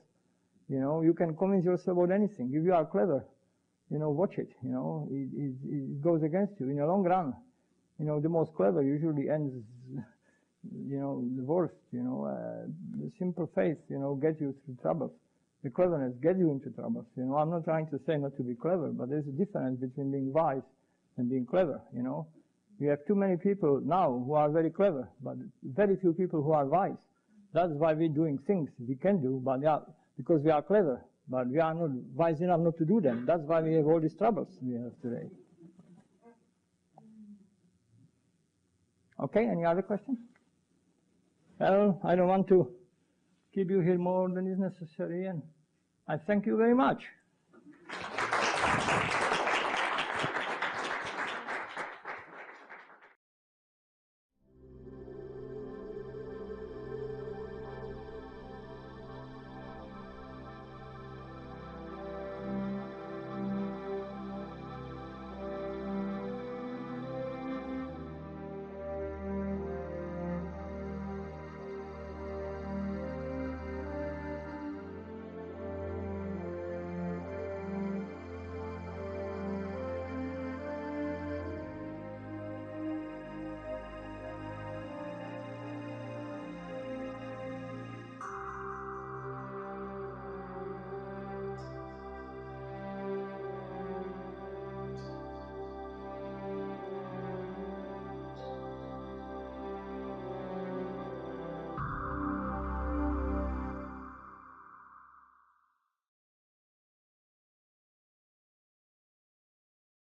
You know, you can convince yourself about anything. If you are clever, you know, watch it, you know, it goes against you. In the long run, you know, the most clever usually ends, you know, the worst, you know. The simple faith, you know, gets you through troubles. The cleverness gets you into troubles. You know, I'm not trying to say not to be clever, but there's a difference between being wise and being clever, you know. We have too many people now who are very clever, but very few people who are wise. That's why we're doing things we can do, but because we are clever, but we are not wise enough not to do them. That's why we have all these troubles we have today. Okay, any other questions? Well, I don't want to keep you here more than is necessary, and I thank you very much.